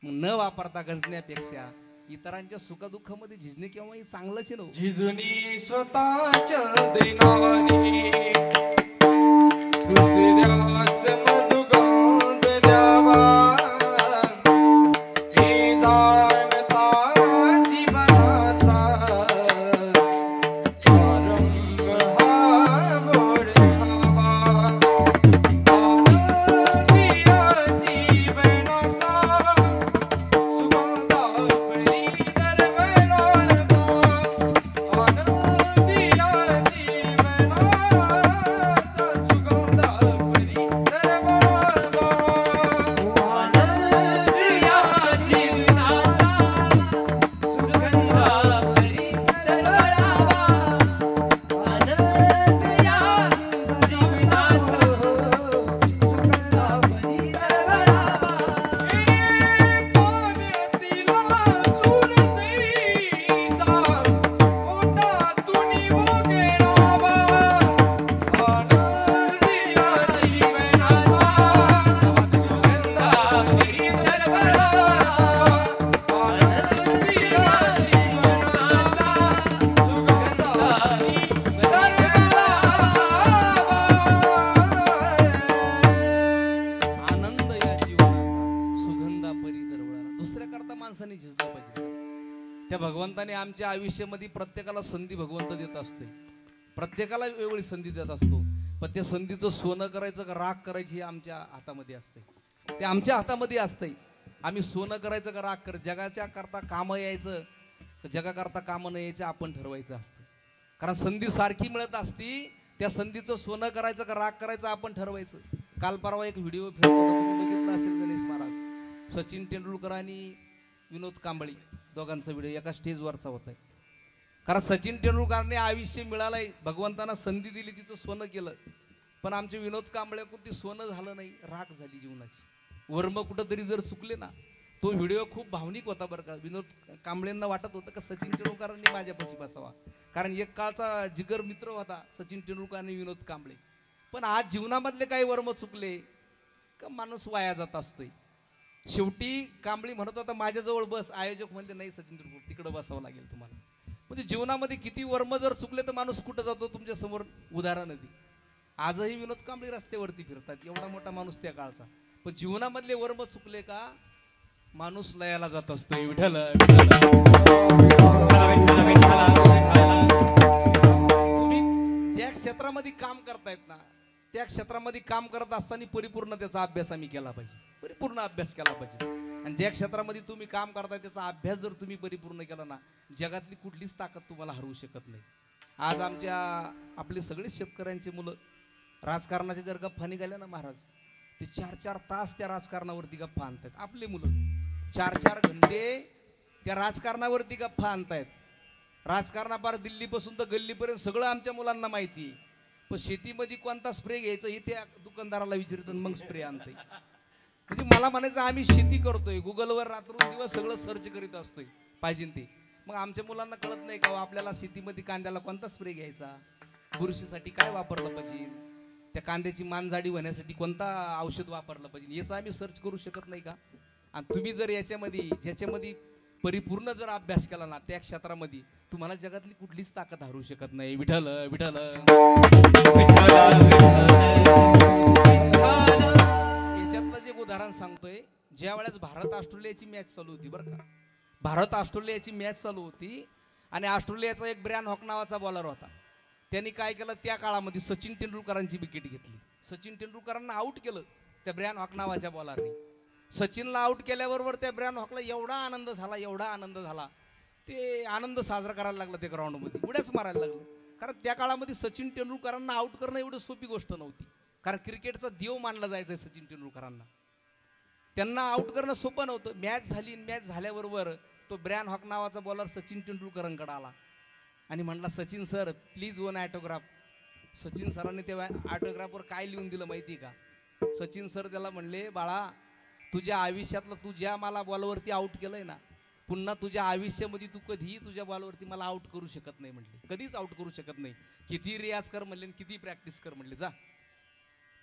मग न वापरता गंजण्यापेक्षा इतरांच्या सुखदुःखामध्ये झिजणे केव्हाही चांगलंच आहे. झिजुनी स्वतःच्या देणारी दुसऱ्यास मधुगांध द्या. भरभरा आनंदी जीवनाचा सुगंधानी दरवळावा. आनंद या जीवनाचा सुगंधा परी दरवळाला. दुसऱ्याकरता माणसाने झिजलं पाहिजे. त्या भगवंताने आमच्या आयुष्यामध्ये प्रत्येकाला संधी भगवंत देत असते, प्रत्येकाला वेगवेगळी संधी देत असतो. पण त्या संधीचं सोनं करायचं का राख करायची हे आमच्या हातामध्ये असते. ते आमच्या हातामध्ये असते. आम्ही सोनं करायचं का राख करायचं, जगाच्या करता कामं यायचं का जगाकरता कामं नाही यायचं आपण ठरवायचं असतं. कारण संधी सारखी मिळत असती, त्या संधीचं सोनं करायचं का राख करायचं आपण ठरवायचं. काल परवा एक व्हिडिओ फिरत होता, तुम्ही बघितला असेल, गणेश महाराज, सचिन तेंडुलकर आणि विनोद कांबळी दोघांचा व्हिडिओ एका स्टेजवरचा होता. कारण सचिन तेंडुलकरने आयुष्य मिळालंय, भगवंतांना संधी दिली, तिचं सोनं केलं. पण आमचे विनोद कांबळेकडून ती सोनं झालं नाही, राख झाली जीवनाची. वर्म कुठंतरी जर चुकले ना, तो व्हिडिओ खूप भावनिक होता बरं का. विनोद कांबळेंना वाटत होतं का सचिन तेंडुलकरांनी माझ्यापाशी बसावा, कारण एक काळचा जिगर मित्र होता सचिन तेंडुलकर आणि विनोद कांबळे. पण आज जीवनामधले काही वर्म चुकले का माणूस वाया जात असतोय. शेवटी कांबळी म्हणत होता माझ्याजवळ बस, आयोजक म्हणते नाही सचिन तेंडुलकर तिकडं बसावं लागेल तुम्हाला. म्हणजे जीवनामध्ये किती वर्म जर चुकले तर माणूस कुठं जातो, तुमच्या समोर उदाहरण आहे. आजही विनोद कांबळे रस्त्यावरती फिरतात, एवढा मोठा माणूस त्या काळचा. पण जीवनामधले वर्म चुकले का माणूस लयाला जात असतो. विठ्ठल तुम्ही ज्या क्षेत्रामध्ये काम करतायत ना, त्या क्षेत्रामध्ये काम करत असताना परिपूर्ण त्याचा अभ्यास आम्ही केला पाहिजे, परिपूर्ण अभ्यास केला पाहिजे. आणि ज्या क्षेत्रामध्ये तुम्ही काम करताय त्याचा अभ्यास जर तुम्ही परिपूर्ण केला ना, जगातली कुठलीच ताकद तुम्हाला हरवू शकत नाही. आज आपले सगळे शेतकऱ्यांचे मुलं राजकारणाचे जर गप्पा निघाल्या ना महाराज, ते 4-4 तास त्या राजकारणावरती गप्पा आणतात. आपले मुलं 4-4 घंटे त्या राजकारणावरती गप्पा आणतायत. राजकारणापार दिल्लीपासून तर गल्लीपर्यंत सगळं आमच्या मुलांना माहिती आहे. पण शेतीमध्ये कोणता स्प्रे घ्यायचं हे त्या दुकानदाराला विचारतो, मग स्प्रे आणते. म्हणजे मला म्हणायचं आम्ही शेती करतोय, गुगलवर रात्रंदिवस सगळं सर्च करीत असतोय पाहिजे ते. मग आमच्या मुलांना कळत नाही का आपल्याला शेतीमध्ये कांद्याला कोणता स्प्रे घ्यायचा, बुरशीसाठी काय वापरलं पाहिजे, त्या कांद्याची मानझाडी होण्यासाठी कोणता औषध वापरलं पाहिजे, याचा आम्ही सर्च करू शकत नाही का. आणि तुम्ही जर ज्याच्यामध्ये परिपूर्ण जर अभ्यास केला ना, त्या क्षेत्रामध्ये तुम्हाला जगातली कुठलीच ताकद हरवू शकत नाही. विठ्ठल विठ्ठल याच्यातलं जे उदाहरण सांगतोय, ज्या वेळेस भारत ऑस्ट्रेलियाची मॅच चालू होती बरं का, भारत ऑस्ट्रेलियाची मॅच चालू होती आणि ऑस्ट्रेलियाचा एक ब्रॅन हॉक नावाचा बॉलर होता. त्यांनी काय केलं, त्या काळामध्ये सचिन तेंडुलकरांची विकेट घेतली. सचिन तेंडुलकरांना आउट केलं त्या ब्रॅन हॉक नावाच्या बॉलरने. सचिनला आउट केल्याबरोबर त्या ब्रॅन हॉकला एवढा आनंद झाला, ते आनंद साजरा करायला लागला त्या ग्राउंडमध्ये, उड्याच मारायला लागलं. कारण त्या काळामध्ये सचिन तेंडुलकरांना आउट करणं एवढं सोपी गोष्ट नव्हती. कारण क्रिकेटचा देव मानला जायचं सचिन तेंडुलकरांना, त्यांना आउट करणं सोपं नव्हतं. मॅच झाली, मॅच झाल्याबरोबर तो ब्रॅन हॉक नावाचा बॉलर सचिन तेंडुलकरांकडे आला आणि म्हणला Sachin sir please one autograph. Sachin सरांनी त्या ऑटोग्राफवर काय लिहून दिलं माहिती का, सचिन सर त्याला म्हणले बाळा तुझ्या आयुष्यातलं तू ज्या मला बॉलवरती आउट केलंय ना, पुन्हा तुझ्या आयुष्यामध्ये तू कधीही तुझ्या बॉलवरती मला आउट करू शकत नाही म्हणले, कधीच आउट करू शकत नाही. किती रियाज कर म्हणले, किती प्रॅक्टिस कर म्हणले जा.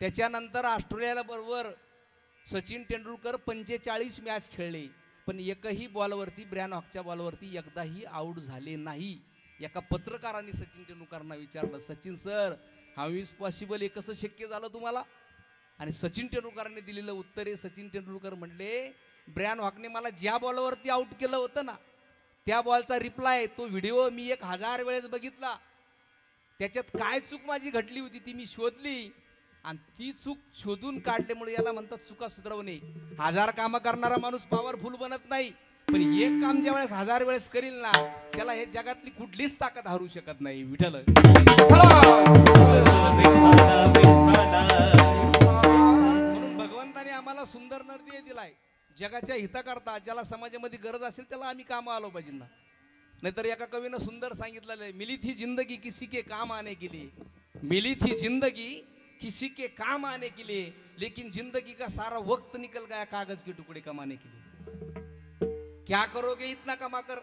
त्याच्यानंतर ऑस्ट्रेलियाला बरोबर सचिन तेंडुलकर 45 मॅच खेळले, पण एकही बॉलवरती ब्रॅन हॉकच्या बॉलवरती एकदाही आउट झाले नाही. एका पत्रकारांनी सचिन तेंडुलकरांना विचारलं Sachin sir how is possible, हे कसं शक्य झालं तुम्हाला. आणि सचिन तेंडुलकरांनी दिलेलं उत्तर आहे, सचिन तेंडुलकर म्हणले ब्रॅन हॉकने मला ज्या बॉलवरती आउट केलं होतं ना, त्या बॉलचा रिप्लाय तो व्हिडिओ मी 1000 वेळेस बघितला. त्याच्यात काय चूक माझी घडली होती ती मी शोधली आणि ती चूक शोधून काढल्यामुळे याला म्हणतात चुका सुधारवणे. 1000 कामं करणारा माणूस पॉवरफुल बनत नाही, पण एक काम ज्या वेळेस 1000 वेळेस करील ना, त्याला हे जगातली कुठलीच ताकद हरू शकत नाही. विठ्ठल म्हणून भगवंताने आम्हाला सुंदर नरदेह दिलाय जगाच्या हिताकरता. ज्याला समाजामध्ये गरज असेल त्याला आम्ही कामं आलो पाहिजे ना. नाहीतर एका कवीनं सुंदर सांगितलेलं आहे, मिली थी जिंदगी किसी के काम आने के लिए, मिली थी जिंदगी किसी के काम आने के लिए, लेकिन जिंदगी का सारा वक्त निकल गया कागज के टुकड़े कमाने के लिए. क्या करोगे इतना कमा कर,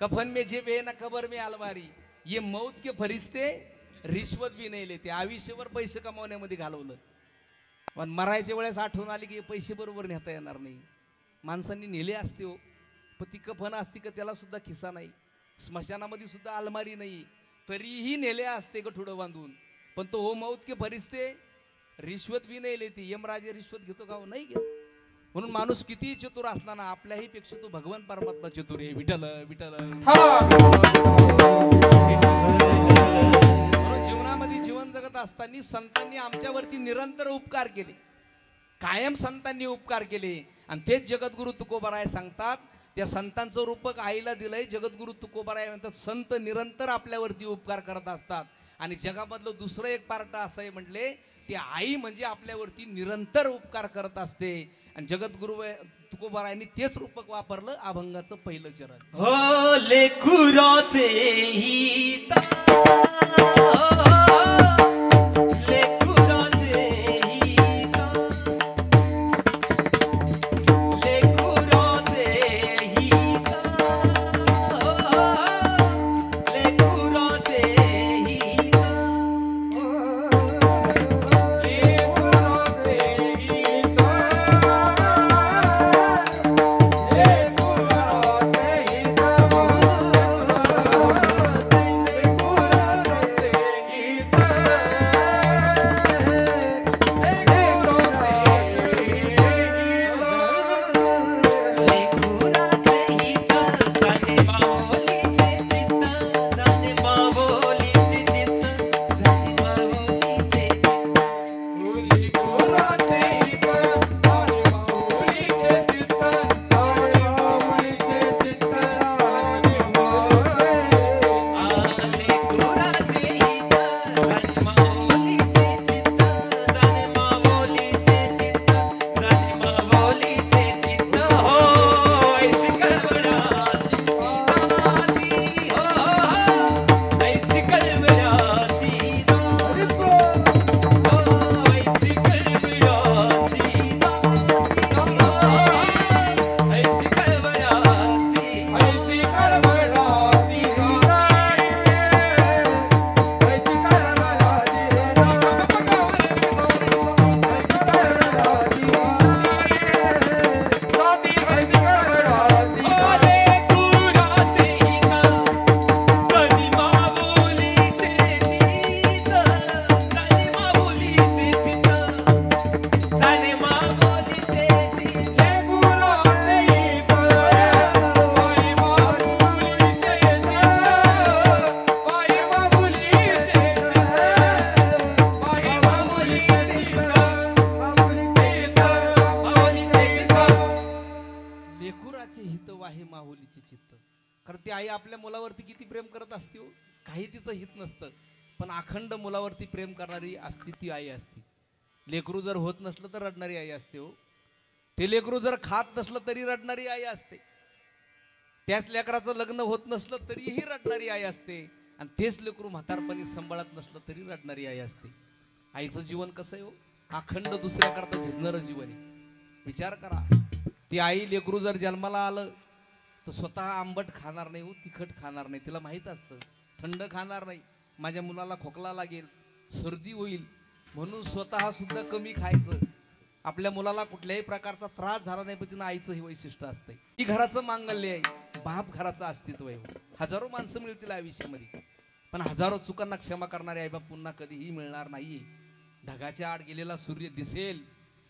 कफन में जेब है ना कबर में अलमारी, ये मौत के फरिश्ते रिश्वत भी नाही लेते. आयुष्यभर पैसे कमावण्यामध्ये घालवलं, पण मरायच्या वेळेस आठवण आली की पैसे बरोबर नेता येणार नाही. माणसांनी नेले असते हो, पण ती कफन असती का त्याला सुद्धा खिसा नाही, स्मशानामध्ये सुद्धा अलमारी नाही, तरीही नेले असते गठुडं बांधून. पण तो हो मौत के फरिश्ते रिश्वत भी नाही लेती. यमराजे रिश्वत घेतो का हो? नाही घेत. म्हणून माणूस कितीही चतुर असला ना, आपल्याही पेक्षा तो भगवान परमात्मा चतुर आहे. विठ्ठल विठ्ठल. म्हणून जीवनामध्ये जीवन जगत असताना संतांनी आमच्यावरती निरंतर उपकार केले, कायम संतांनी उपकार केले. आणि तेच जगद्गुरु तुकोबाराय सांगतात, त्या संतांचं रूपक आईला दिलंय. जगद्गुरु तुकोबाराय म्हणतात संत निरंतर आपल्यावरती उपकार करत असतात. आणि जगामधलं दुसरं एक पार्ट असं आहे म्हटले, ती आई म्हणजे आपल्यावरती निरंतर उपकार करत असते. आणि जगद्गुरु तुकोबारायांनी तेच रूपक वापरलं, अभंगाचं पहिलं चरण. हो लेकुराचे हित, लेकुराचे हित, लेकुराचे हित, लेकुराचे हित, आपल्या मुलावरती किती प्रेम करत असते हो, काही तिचं हित नसतं, पण अखंड मुलावरती प्रेम करणारी असती ती आई असती. लेकरू जर होत नसलं तर रडणारी आई असते हो, ते लेकरू जर खात नसलं तरी रडणारी आई असते, त्याच लेकराचं लग्न होत नसलं तरीही रडणारी आई असते, आणि तेच लेकरू म्हातारपणी सांभाळत नसलं तरी रडणारी आई असते. आईचं जीवन कसं आहे हो, अखंड दुसऱ्याकरता झिजणारं जीवन आहे. विचार करा, ती आई लेकरू जर जन्माला आलं तर स्वतः आंबट खाणार नाही हो, तिखट खाणार नाही, तिला माहीत असतं थंड खाणार नाही, माझ्या मुलाला खोकला लागेल, सर्दी होईल, म्हणून स्वतः सुद्धा कमी खायचं. आपल्या मुलाला कुठल्याही प्रकारचा त्रास झाला नाही पाहिजे, आईचं हे वैशिष्ट्य असतंय. ही घराचं मांगल्य आहे, बाप घराचं अस्तित्व आहे. हजारो माणसं मिळतील आयुष्यामध्ये, पण हजारो चुकांना क्षमा करणारे आईबाप पुन्हा कधीही मिळणार नाहीये. ढगाच्या आड गेलेला सूर्य दिसेल,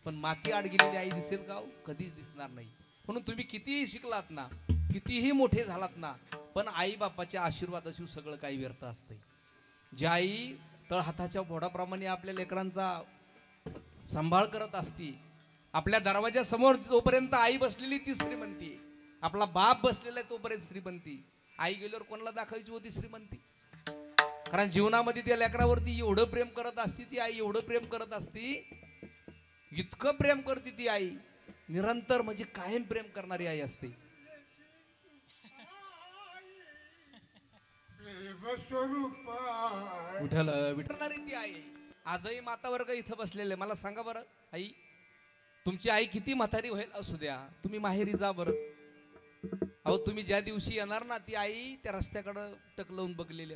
पण माती आड गेलेली आई दिसेल का? कधीच दिसणार नाही. म्हणून तुम्ही कितीही शिकलात ना, कितीही मोठे झालात ना, पण आई बापाच्या आशीर्वादाशिवाय सगळं काही व्यर्थ असते. जी आई तळ हाताच्या बोडाप्रमाणे आपल्या लेकरांचा सांभाळ करत असती, आपल्या दरवाजा समोर जोपर्यंत आई बसलेली ती श्रीमंती, आपला बाप बसलेला आहे तोपर्यंत श्रीमंती. आई गेल्यावर कोणाला दाखवायची होती श्रीमंती? कारण जीवनामध्ये त्या लेकरावरती एवढं प्रेम करत असती ती आई, एवढं प्रेम करत असती, इतकं प्रेम करते ती आई, निरंतर म्हणजे कायम प्रेम करणारी आई असते. विठ्ठलणारी ती आई. आजही माता वर्ग इथं बसलेले, मला सांगा बरं आई, तुमची आई किती म्हातारी होईल असू द्या, तुम्ही माहेरी जा बरं. अहो तुम्ही ज्या दिवशी येणार ना, ती आई त्या रस्त्याकडं टकलवून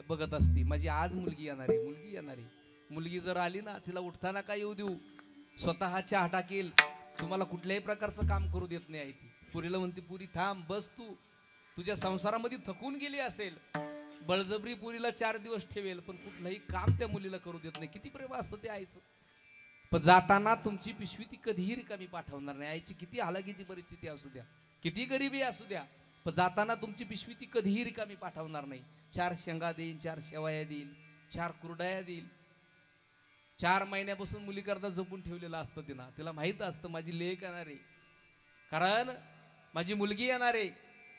बघत असती, माझी आज मुलगी येणार आहे, मुलगी येणार आहे. मुलगी जर आली ना, तिला उठताना काय येऊ देऊ, स्वतः चहा टाकेल, तुम्हाला कुठल्याही प्रकारचं काम करू देत नाही आई ती. पुरीला म्हणते पुरी थांब बस, तू तुझ्या संसारामध्ये थकून गेली असेल, बळजबरी पुरीला 4 दिवस ठेवेल, पण कुठलंही काम त्या मुलीला करू देत नाही. किती प्रेम असतं ते आईचं. पण जाताना तुमची पिशवी ती कधीही रिकामी पाठवणार नाही. आईची किती हालाकीची परिस्थिती असू द्या, किती गरिबी असू द्या, पण जाताना तुमची पिशवी ती कधीही रिकामी पाठवणार नाही. 4 शेंगा देईल, 4 शेवया देईल, 4 कुरडया देईल. 4 महिन्यापासून मुलीकरता जपून ठेवलेलं असतं तिला. तिला माहित असतं माझी लेक येणार आहे, कारण माझी मुलगी येणार आहे.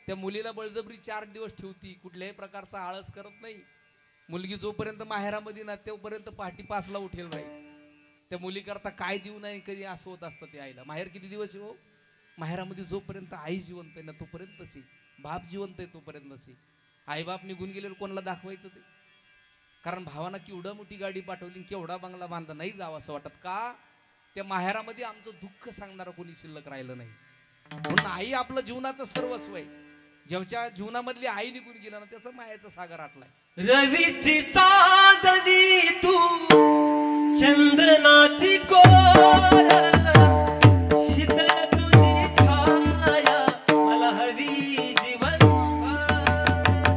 त्या मुलीला बळजबरी 4 दिवस ठेवती, कुठल्याही प्रकारचा आळस करत नाही. मुलगी जोपर्यंत माहेरामध्ये ना तोपर्यंत पहाटे 5ला उठेल राहील. त्या मुलीकरता काय देऊ नाही कधी असं होत असतं ते आईला. माहेर किती दिवस आहे हो? माहेरामध्ये जोपर्यंत आई जिवंत आहे ना तोपर्यंतच आहे, बाप जिवंत आहे तोपर्यंतच आहे. आई बाप निघून गेल्यावर कोणाला दाखवायचं ते? कारण भावानं केवढा मोठी गाडी पाठवली, केवढा बंगला बांधला, नाही जावं असं वाटत का? त्या माहेरामध्ये आमचं दुःख सांगणारं कोणी शिल्लक राहिलं नाही. म्हणून आई आपलं जीवनाचं सर्वस्व आहे. जेवच्या जीवनामधली आई निघून गेला ना त्याचं मायाचा सागर आटलाय. रवीची चांदणी तू चंदनाची कोर, शीतल तुझी छाया मला हवी जीवन.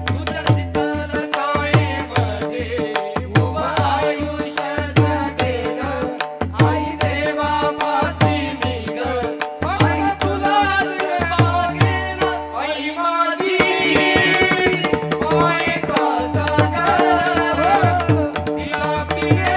तुझ्या शीतल छायेमध्ये उभं आयुष्य जगेल. आई देवापाशी मी ग, आई तुलाच मागेन. आई माझी मायेचा सागर, तिला पिये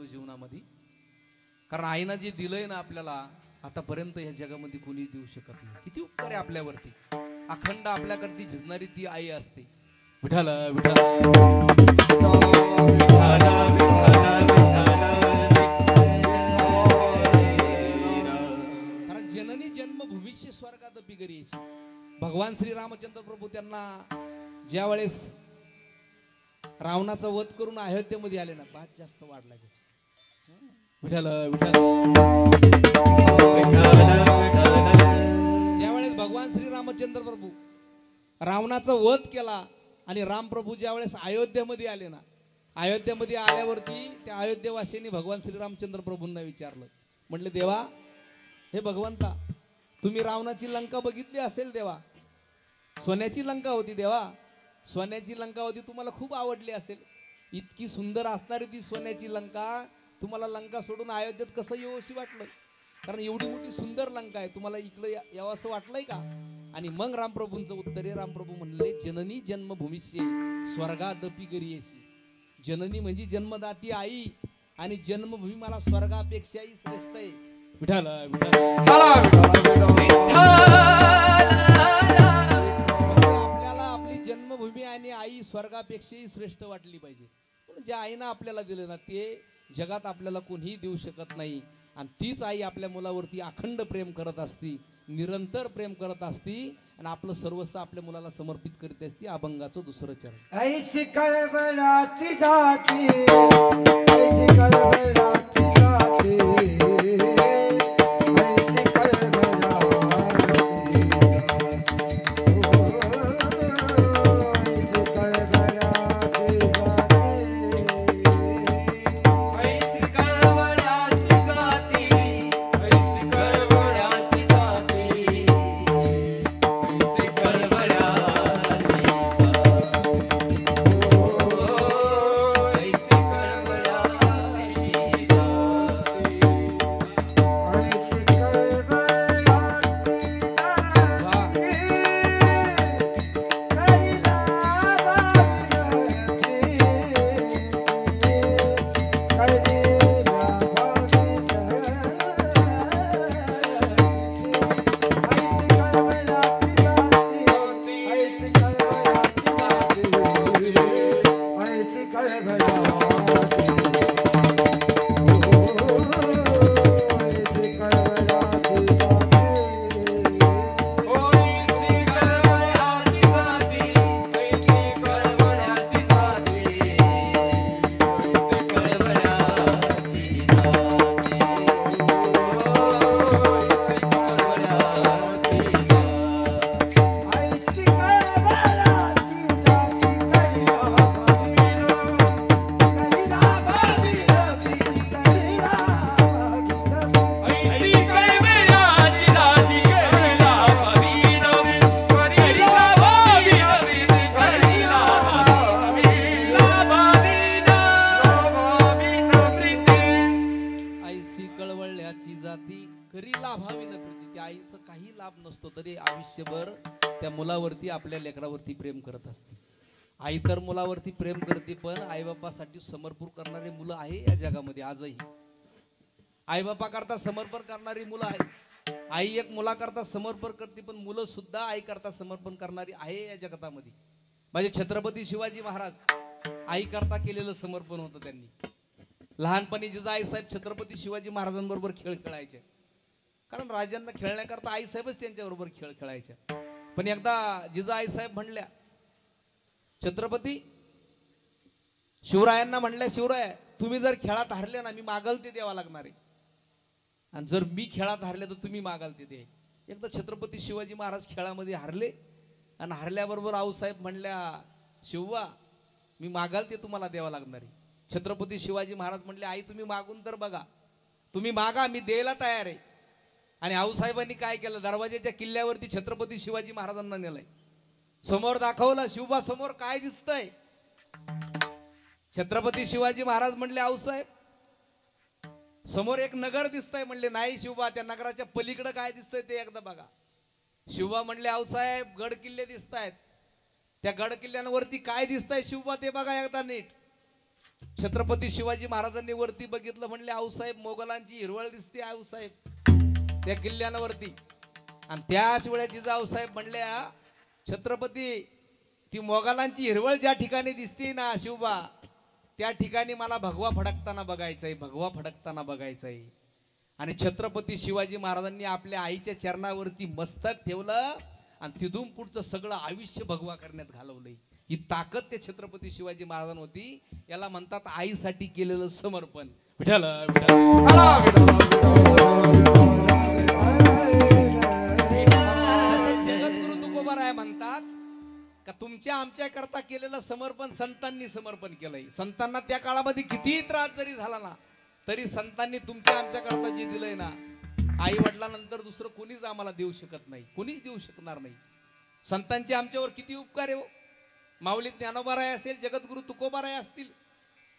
जीवनामध्ये. कारण आईनं जे दिलंय ना आपल्याला आतापर्यंत या जगामध्ये कोणीच देऊ शकत नाही. किती उपकार आहे आपल्यावरती. अखंड आपल्याकरती झिजणारी ती आई असते. विठाला विठाला कारण जननी जन्मभूमीशी स्वर्गात पिगरी. भगवान श्री रामचंद्र प्रभू त्यांना ज्या वेळेस रावणाचा वध करून अयोध्येमध्ये आले ना, भात जास्त वाढला. विठाला विठाला ज्यावेळेस भगवान श्री रामचंद्र प्रभू रावणाचा वध केला आणि रामप्रभू ज्यावेळेस अयोध्येमध्ये आले ना, अयोध्येमध्ये आल्यावरती त्या अयोध्येवासींनी भगवान श्री रामचंद्र प्रभूंना विचारलं, म्हटलं देवा, हे भगवंता, तुम्ही रावणाची लंका बघितली असेल देवा, सोन्याची लंका होती देवा, सोन्याची लंका होती, तुम्हाला खूप आवडली असेल. इतकी सुंदर असणारी ती सोन्याची लंका तुम्हाला लंका सोडून अयोध्येत कसं येऊशी वाटलं? कारण एवढी मोठी सुंदर लंका आहे, तुम्हाला इकडे यावं असं वाटलंय का? आणि मग रामप्रभूंचं उत्तर आहे, रामप्रभू म्हणले, जननी जन्मभूमीशी स्वर्गादपी गरियेशी. जननी म्हणजे जन्मदाती आई आणि जन्मभूमी मला स्वर्गापेक्षाही श्रेष्ठ आहे. विठाला आपल्याला आपली जन्मभूमी आणि आई स्वर्गापेक्षाही श्रेष्ठ वाटली पाहिजे. पण ज्या आईनं आपल्याला दिलं ना ते जगात आपल्याला कोणीही देऊ शकत नाही. आणि तीच आई आपल्या मुलावरती अखंड प्रेम करत असती, निरंतर प्रेम करत असती आणि आपलं सर्वस्व आपल्या मुलाला समर्पित करीत असती. अभंगाचं दुसरं चरण. ऐशी कळवळाची जाती, ऐशी कळवळाची जाती, ऐशी आईचं काही लाभ नसतो तरी आयुष्यभर त्या मुलावरती आपल्या लेकरावरती प्रेम करत असते. आई तर मुलावरती प्रेम करते, पण आईबापासाठी समर्पण करणारी मुलं आहे या जगामध्ये आजही. आईबापा करता समर्पण करणारी मुलं आहे. आई एक मुलाकरता समर्पण करते, पण मुलं सुद्धा आई करता समर्पण करणारी आहे या जगतामध्ये. म्हणजे छत्रपती शिवाजी महाराज आई करता केलेलं समर्पण होतं त्यांनी. लहानपणी जिजाईसाहेब छत्रपती शिवाजी महाराजांबरोबर खेळ खेळायचे, कारण राजांना खेळण्याकरता आईसाहेबच त्यांच्याबरोबर खेळ खेळायच्या. पण एकदा जिजाईसाहेब म्हणल्या, छत्रपती शिवरायांना म्हणल्या, शिवराय तुम्ही जर खेळात हारले ना, मी मागाल ते द्यावा लागणार आहे, आणि जर मी खेळात हारले तर तुम्ही मागाल ते दे. एकदा छत्रपती शिवाजी महाराज खेळामध्ये हारले, आणि हारल्याबरोबर आऊसाहेब म्हणल्या, शिवबा मी मागाल ते तुम्हाला द्यावा लागणार आहे. छत्रपती शिवाजी महाराज म्हणले, आई तुम्ही मागून तर बघा, तुम्ही मागा, मी द्यायला तयार आहे. आणि आऊसाहेबांनी काय केलं, दरवाजाच्या किल्ल्यावरती छत्रपती शिवाजी महाराजांना नेलंय, समोर दाखवलं, शिवबा समोर काय दिसतंय. छत्रपती शिवाजी महाराज म्हणले, आऊसाहेब समोर एक नगर दिसतंय. म्हणले, नाही शिवबा, त्या नगराच्या पलीकडे काय दिसतंय ते एकदा बघा. शिवबा म्हणले, आऊसाहेब गड किल्ले दिसत आहेत, त्या गड किल्ल्यांवरती काय दिसतंय शिवबा ते बघा एकदा नीट. छत्रपती शिवाजी महाराजांनी वरती बघितलं, म्हणले, आऊसाहेब मोगलांची हिरवळ दिसते आऊसाहेब त्या किल्ल्यांवरती. आणि त्याच वेळेस जिजाऊसाहेब म्हणल्या, छत्रपती ती मोगलांची हिरवळ ज्या ठिकाणी दिसते ना शिवबा, त्या ठिकाणी मला भगवा फडकताना बघायचंय, भगवा फडकताना बघायचंय. आणि छत्रपती शिवाजी महाराजांनी आपल्या आईच्या चरणावरती मस्तक ठेवलं, आणि तिथून पुढचं सगळं आयुष्य भगवा करण्यात घालवलंय. ही ताकद त्या छत्रपती शिवाजी महाराजांवरती. याला म्हणतात आईसाठी केलेलं समर्पण. विठ्ठल जगद्गुरु तुकोबाराय म्हणतात का तुमच्या आमच्या करता केलेलं समर्पण संतांनी समर्पण केलंय. संतांना त्या काळामध्ये कितीही त्रास जरी झाला ना, तरी संतांनी तुमच्या आमच्या करता जे दिलंय ना, आई वडिलांनंतर दुसरं कोणीच आम्हाला देऊ शकत नाही, कोणीच देऊ शकणार नाही. संतांचे आमच्यावर किती उपकार आहे हो. माऊली ज्ञानोबाराय असेल, जगद्गुरु तुकोबाराय असतील,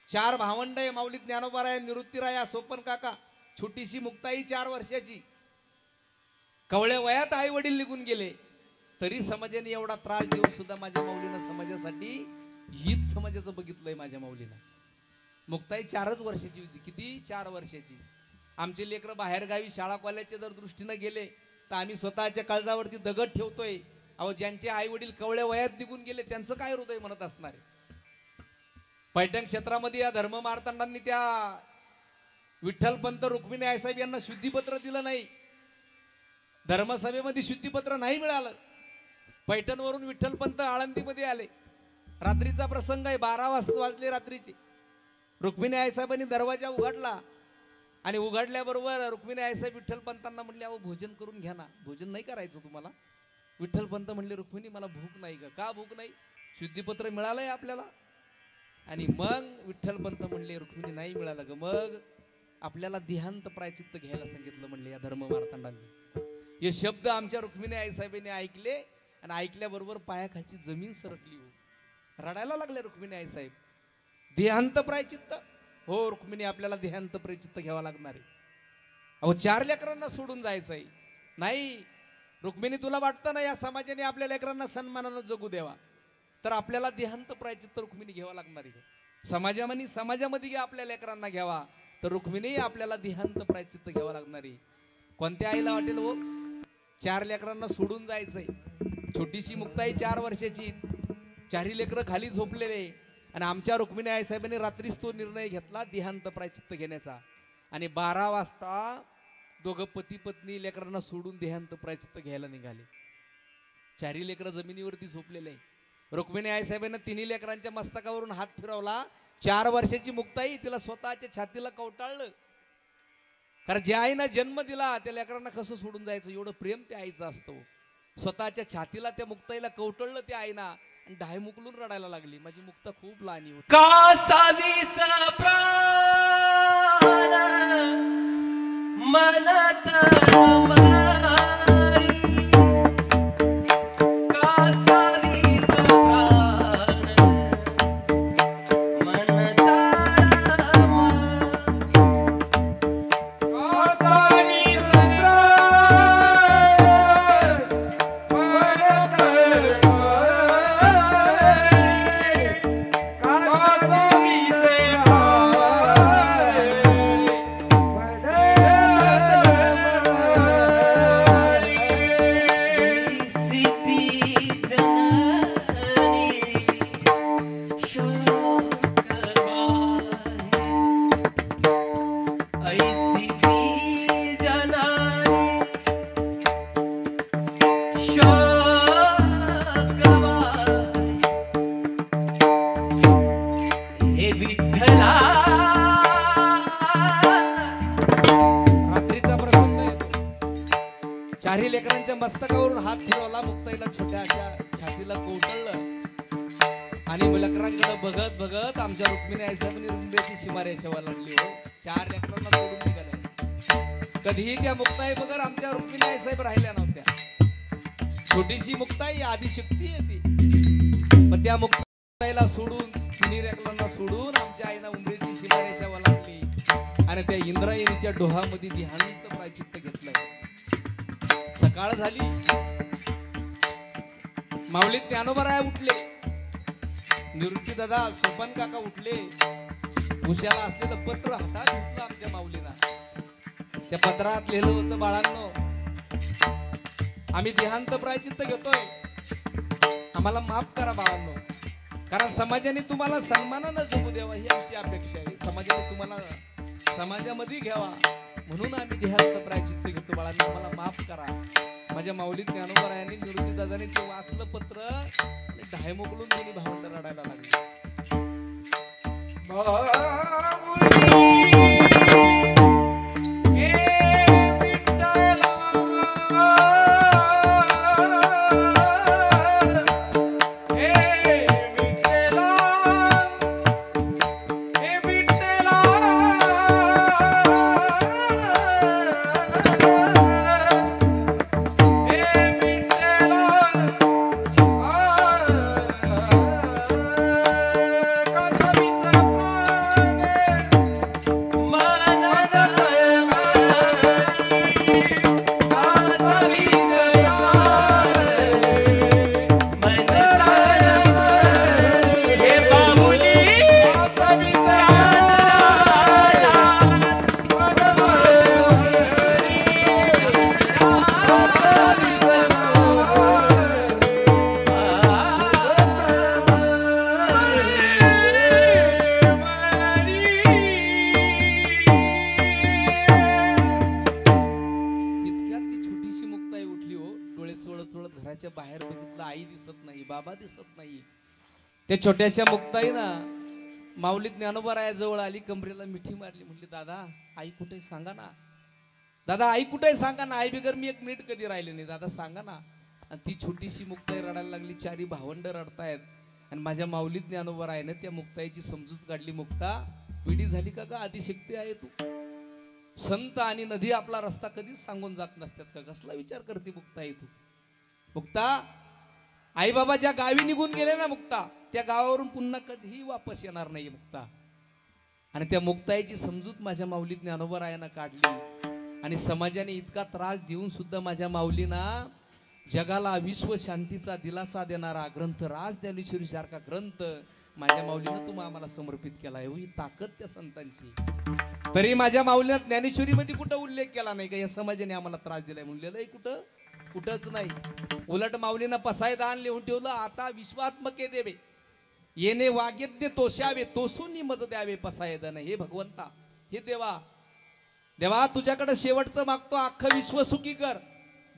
4 भावंड आहे, माऊली ज्ञानोबाराय, निवृत्तीराया, सोपन काका, छोटीशी मुक्ताई 4 वर्षाची. कवळ्या वयात आई वडील निघून गेले, तरी समाजाने एवढा त्रास देऊन सुद्धा माझ्या माऊलीनं समाजासाठी हित समाजाचं बघितलंय. माझ्या माऊलीनं मुक्ताई 4च वर्षाची होती. किती? 4 वर्षाची. आमचे लेकरं बाहेरगावी शाळा कॉलेजच्या जर दृष्टीनं गेले तर आम्ही स्वतःच्या काळजावरती दगड ठेवतोय. अहो, ज्यांचे आई वडील कवळ्या वयात निघून गेले त्यांचं काय हृदय म्हणत असणार आहे. पैठण क्षेत्रामध्ये या धर्म मार्तंडांनी त्या विठ्ठलपंत रुक्मिणी आईसाहेब यांना शुद्धीपत्र दिलं नाही. धर्मसभेमध्ये शुद्धीपत्र नाही मिळालं. पैठणवरून विठ्ठलपंत आळंदीमध्ये आले. रात्रीचा प्रसंग आहे, 12 वाजले रात्रीचे. रुक्मिणी आईसाहेबांनी दरवाजा उघडला, आणि उघडल्याबरोबर रुक्मिणी आईसाहेब विठ्ठलपंतांना म्हणले, अहो भोजन करून घ्या ना. भोजन नाही करायचं तुम्हाला? विठ्ठलपंत म्हणले, रुक्मिणी मला भूक नाही का? का भूक नाही? शुद्धीपत्र मिळालंय आपल्याला. आणि मग विठ्ठलपंत म्हणले, रुक्मिणी नाही मिळालं ग. मग आपल्याला देहांत प्रायचित्त घ्यायला सांगितलं म्हणले या धर्म मार्तंडांनी. हे शब्द आमच्या रुक्मिणी आईसाहेबांनी ऐकले, आणि ऐकल्याबरोबर पायाखालची जमीन सरकली हो. रडायला लागले रुक्मिणी आईसाहेब. देहांत प्रायचित्त? हो रुक्मिणी, आपल्याला देहांत प्रायचित्त घ्यावं लागणार आहे. अहो 4 लेकरांना सोडून जायचंय. नाही रुक्मिणी, तुला वाटतं ना या समाजाने आपल्या लेकरांना सन्मानानं जगू द्यावा, तर आपल्याला देहांत प्रायचित्त रुक्मिणी घ्यावा लागणार आहे. समाजामध्ये आपल्या लेकरांना घ्यावा, तर रुक्मिणी आपल्याला देहांत प्रायचित्त घ्यावा लागणार आहे. कोणत्या आईला वाटेल हो 4 लेकरांना सोडून जायचंय? छोटीशी मुक्ताई 4 वर्षाची, 4ही लेकरं खाली झोपलेले, आणि आमच्या रुक्मिणी आईसाहेबांनी रात्रीच तो निर्णय घेतला देहांत प्रायचित्त घेण्याचा. आणि 12 वाजता दोघं पती पत्नी लेकरांना सोडून देहांत प्रायचित्त घ्यायला निघाले. 4ही लेकरं जमिनीवरती झोपलेले. रुक्मिणी आईसाहेबांना 3ही लेकरांच्या मस्तकावरून हात फिरवला. 4 वर्षाची मुक्ताई, तिला स्वतःच्या छातीला कवटाळलं. कारण ज्या आईनं जन्म दिला त्या लेकरांना कसं सोडून जायचं, एवढं प्रेम त्या आईचं असतं. स्वतःच्या छातीला त्या मुक्ताईला कवटळलं त्या आईना, आणि डाय मुकलून रडायला लागली. माझी मुक्ता खूप लहानी होती. कासावीस प्राण मनत रमारी, कासावीस प्राण मनत रमारी, कासावीस प्राण मुक्ताईच्या मस्तकावरून हात फिरवला, मुक्ताईला छोट्या अशा छातीला कोसळलं आणि मुलकरांकडे बघत बघत आमच्या रुक्मिणी आईसाहेबांनी रुंबेची सीमारेषा लागली हो. 4 लेकरांना सोडून निघाले. कधीही त्या मुक्ताई बगर आमच्या रुक्मिणी आईसाहेब राहिल्या नव्हत्या. छोटीशी मुक्ताई आदिशक्ती आहे ती, पण त्या मुक्ताईला सोडून, तिन्ही लेकरांना सोडून आमच्या आईना उंबरेची सीमारेषा लागली आणि त्या इंद्रायणीच्या डोहामध्ये ध्यानंत प्रायचित्त घेतलंय. सकाळ झाली, माऊली ज्ञानोबराय उठले, निवृत्ती दादा सोपान काका उठले. उशाला असलेलं पत्र हातात घेतलं आमच्या माऊलीना. त्या पत्रात लिहिलं होतं, बाळांनो आम्ही देहांत प्रायचित्त घेतोय, आम्हाला माफ करा बाळांनो, कारण समाजाने तुम्हाला सन्मानानं जगू द्यावा ही आमची अपेक्षा आहे. समाजाने तुम्हाला समाजामध्ये घ्यावा म्हणून आम्ही देहांत प्रायचित्त घेतो. बाळांनो आम्हाला माफ करा. माझ्या माऊली ज्ञानोबरायांनी, निवृत्ती दादाने ते वाचलं पत्र आणि ढाय मोकलून त्यांनी भावंड रडायला लागली. घराच्या बाहेर बघितलं, आई दिसत नाही, बाबा दिसत नाही. त्या छोट्याशा मुक्ताई ना माऊली ज्ञानोबराया जवळ आली, कमरेला मिठी मारली, म्हटली दादा आई कुठे सांगा ना, दादा आई कुठे सांगा ना, आई बिगर मी 1 मिनिट कधी राहिले नाही, दादा सांगा ना. आणि ती छोटीशी मुक्ताई रडायला लागली. 4 भावंड रडतायत आणि माझ्या माऊली ज्ञानोबरायाने त्या मुक्ताईची समजूत काढली. मुक्ता पिढी झाली का ग, आदिशक्ती आहे तू. संत आणि नदी आपला रस्ता कधीच सांगून जात नसतात का, कसला विचार करते मुक्ताई तू. मुक्ता आई बाबा ज्या गावी निघून गेले ना मुक्ता, त्या गावावरून पुन्हा कधीही वापस येणार नाही मुक्ता. आणि त्या मुक्ताईची समजूत माझ्या माऊली ज्ञानोबरायानं काढली आणि समाजाने इतका त्रास देऊन सुद्धा माझ्या माऊलीना जगाला विश्व शांतीचा दिलासा देणारा ग्रंथ राज ज्ञानेश्वरी सारखा ग्रंथ माझ्या माऊलीनं तुम्ही आम्हाला समर्पित केला आहे. ही ताकद त्या संतांची. तरी माझ्या माऊलीनं ज्ञानेश्वरी मध्ये कुठं उल्लेख केला नाही का या समाजाने आम्हाला त्रास दिलाय म्हणलेलं, कुठं कुठंच नाही. उलट माऊलीनं पसायदान लिहून ठेवलं, आता विश्वात्मके देवे येणे वाग्यज्ञ तोषावे, तोसून मज द्यावे पसायदान. हे भगवंता, हे देवा, देवा तुझ्याकडे शेवटचं मागतो, अख्खं विश्व सुखी कर.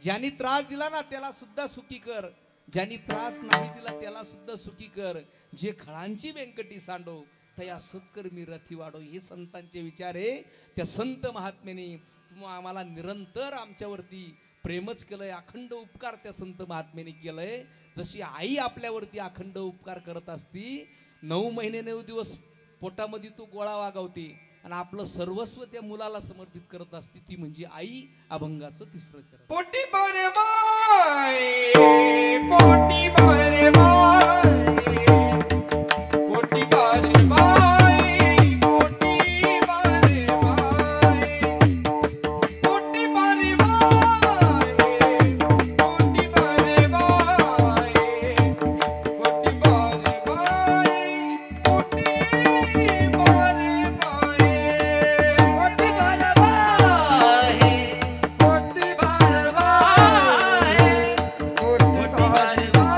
ज्यांनी त्रास दिला ना त्याला सुद्धा सुखी कर, ज्यांनी त्रास नाही दिला त्याला सुद्धा सुखी कर. जे खळांची व्यंकटी सांडो तया सत्कर मी रथी वाढो. हे संतांचे विचार आहे. त्या संत महात्म्याने तुम्ही आम्हाला निरंतर आमच्यावरती प्रेमच केलंय, अखंड उपकार त्या संत महात्म्याने केलंय. जशी आई आपल्यावरती अखंड उपकार करत असती, 9 महिने 9 दिवस पोटामध्ये तू गोळा वागवते आणि आपलं सर्वस्व त्या मुलाला समर्पित करत असती, ती म्हणजे आई. अभंगाचं 3रं चरण. पोटी बारे बाय, पोटी बारे बाय, पोटी बारे बाय, पोटी बारे बाय, पोटी बारे बाय, पोटी बारे बाय, पोटी बारे बाय, पोटी बारे बाय, पोटी बारे बाय, पोटी बारे बाय,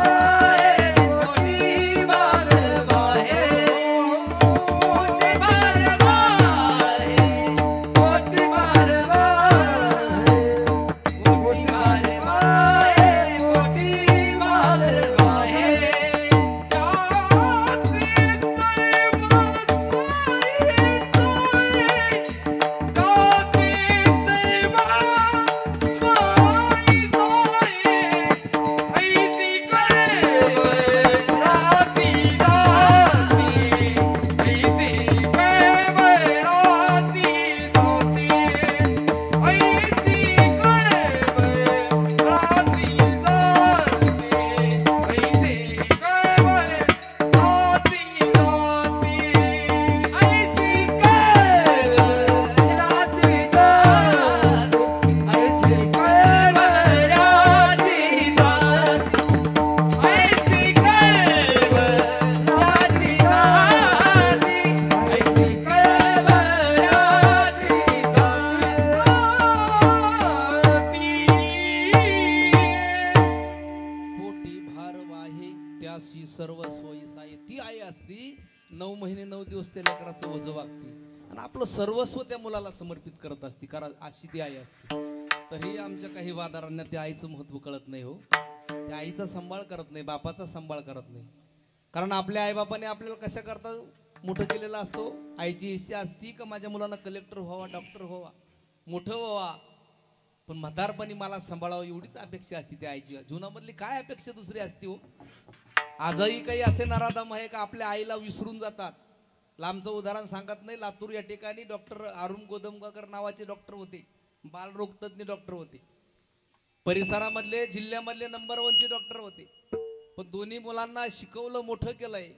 त्याशी सर्व सोयी साई ती आई असती 9 महिने 9 दिवस त्या लेकराचं ओझं वागते आणि आपलं सर्वस्व त्या मुलाला समर्पित करत असते, कारण अशी ती आई असते. तरी आमच्या काही वादारांना त्या आईचं महत्व कळत नाही हो. त्या आईचा सांभाळ करत नाही, बापाचा सांभाळ करत नाही. कारण आपल्या आईबापाने आपल्याला कशा करता मोठं केलेलं असतो. आईची इच्छा असती का माझ्या मुलांना कलेक्टर व्हावा, डॉक्टर व्हावा, मोठं व्हावा, पण म्हातारपणी मला सांभाळावं एवढीच अपेक्षा असते त्या आईची. जीवनामधली काय अपेक्षा दुसरी असते हो. आजही काही असे नराधम आहे का आपल्या आईला विसरून जातात. लांबचं उदाहरण सांगत नाही, लातूर या ठिकाणी डॉक्टर अरुण गोदमगावकर नावाचे डॉक्टर होते, बालरोग तज्ञ डॉक्टर होते. परिसरामधले जिल्ह्यामधले नंबर 1चे डॉक्टर होते. पण दोन्ही मुलांना शिकवलं, मोठं केलंय.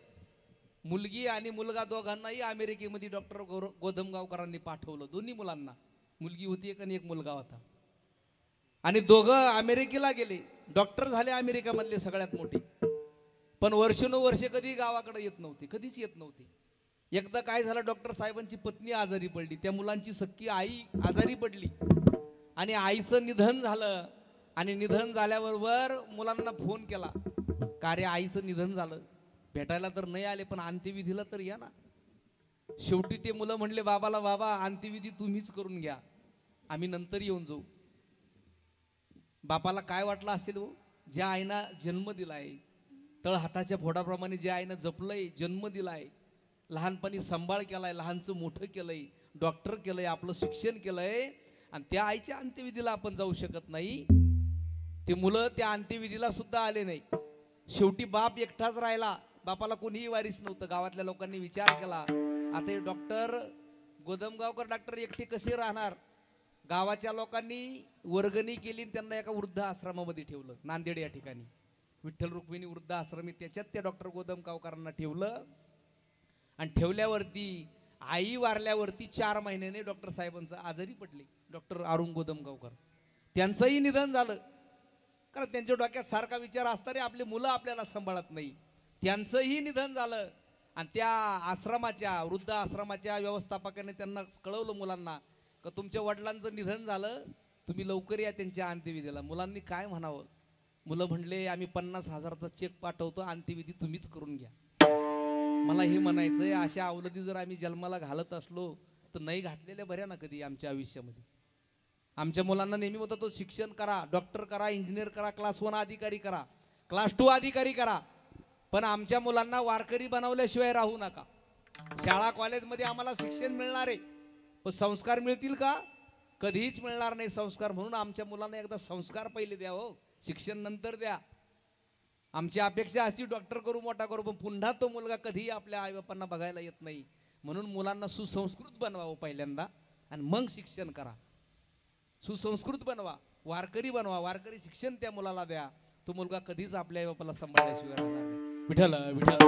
मुलगी आणि मुलगा दोघांनाही अमेरिकेमध्ये डॉक्टर गोदमगावकरांनी पाठवलं. दोन्ही मुलांना, मुलगी होती एक आणि एक मुलगा होता. आणि दोघं अमेरिकेला गेले, डॉक्टर झाले अमेरिकेमधले सगळ्यात मोठे. पण वर्षानुवर्षे कधी गावाकडे येत नव्हते, कधीच येत नव्हते. एकदा काय झालं, डॉक्टर साहेबांची पत्नी आजारी पडली, त्या मुलांची सख्खी आई आजारी पडली आणि आईचं निधन झालं. आणि निधन झाल्याबरोबर मुलांना फोन केला का रे आईचं निधन झालं, भेटायला तर नाही आले पण अंत्यविधीला तर या ना. शेवटी ते मुलं म्हणले बाबाला, बाबा अंत्यविधी तुम्हीच करून घ्या, आम्ही नंतर येऊन जाऊ. बापाला काय वाटलं असेल हो, ज्या आईनं जन्म दिलाय, तळ हाताच्या फोडाप्रमाणे ज्या आईनं जपलंय, जन्म दिलाय, लहानपणी सांभाळ केलाय, लहानचं मोठं केलंय, डॉक्टर केलंय, आपलं शिक्षण केलंय, आणि त्या आईच्या अंत्यविधीला आपण जाऊ शकत नाही. ते मुलं त्या अंत्यविधीला सुद्धा आले नाही. शेवटी बाप एकटाच राहिला, बापाला कोणीही वारीस नव्हतं. गावातल्या लोकांनी विचार केला, आता हे डॉक्टर गोदमगावकर डॉक्टर एकटे कसे राहणार. गावाच्या लोकांनी वर्गणी केली, त्यांना एका वृद्ध आश्रमामध्ये ठेवलं, नांदेड या ठिकाणी विठ्ठल रुक्मिणी वृद्ध आश्रम, त्याच्यात त्या डॉक्टर गोदमगावकरांना ठेवलं. आणि ठेवल्यावरती आई वारल्यावरती 4 महिन्याने डॉक्टर साहेबांचं आजारी पडले, डॉक्टर अरुण गोदमगावकर. त्यांचंही निधन झालं, कारण त्यांच्या डोक्यात सारखा विचार असता रे आपले मुलं आपल्याला सांभाळत नाही. त्यांचंही निधन झालं. आणि त्या आश्रमाच्या, वृद्ध आश्रमाच्या व्यवस्थापकाने त्यांना कळवलं मुलांना का तुमच्या वडिलांचं निधन झालं, तुम्ही लवकर या त्यांच्या अंत्यविधीला. मुलांनी काय म्हणावं, मुलं म्हणले आम्ही 50,000चा चेक पाठवतो, अंत्यविधी तुम्हीच करून घ्या. मला हे म्हणायचंय, अशा अवलदी जर आम्ही जन्माला घालत असलो तर नाही घातलेल्या बऱ्या ना कधी आमच्या आयुष्यामध्ये. आमच्या मुलांना नेहमी होतं तो शिक्षण करा, डॉक्टर करा, इंजिनियर करा, क्लास 1 अधिकारी करा, क्लास 2 अधिकारी करा, पण आमच्या मुलांना वारकरी बनवल्याशिवाय राहू नका. शाळा कॉलेजमध्ये आम्हाला शिक्षण मिळणार आहे, पण संस्कार मिळतील का? कधीच मिळणार नाही संस्कार. म्हणून आमच्या मुलांना एकदा संस्कार पहिले द्या हो, शिक्षण नंतर द्या. आमची अपेक्षा असती डॉक्टर करू, मोठा करू, पण पुन्हा तो मुलगा कधीही आपल्या आईबापांना बघायला येत नाही. म्हणून मुलांना सुसंस्कृत बनवावं पहिल्यांदा, आणि मग शिक्षण करा. सुसंस्कृत बनवा, वारकरी बनवा, वारकरी शिक्षण त्या मुलाला द्या. तो मुलगा कधीच आपल्या आईबापाला सांभाळल्याशिवाय राहणार नाही. विठ्ठल विठ्ठल.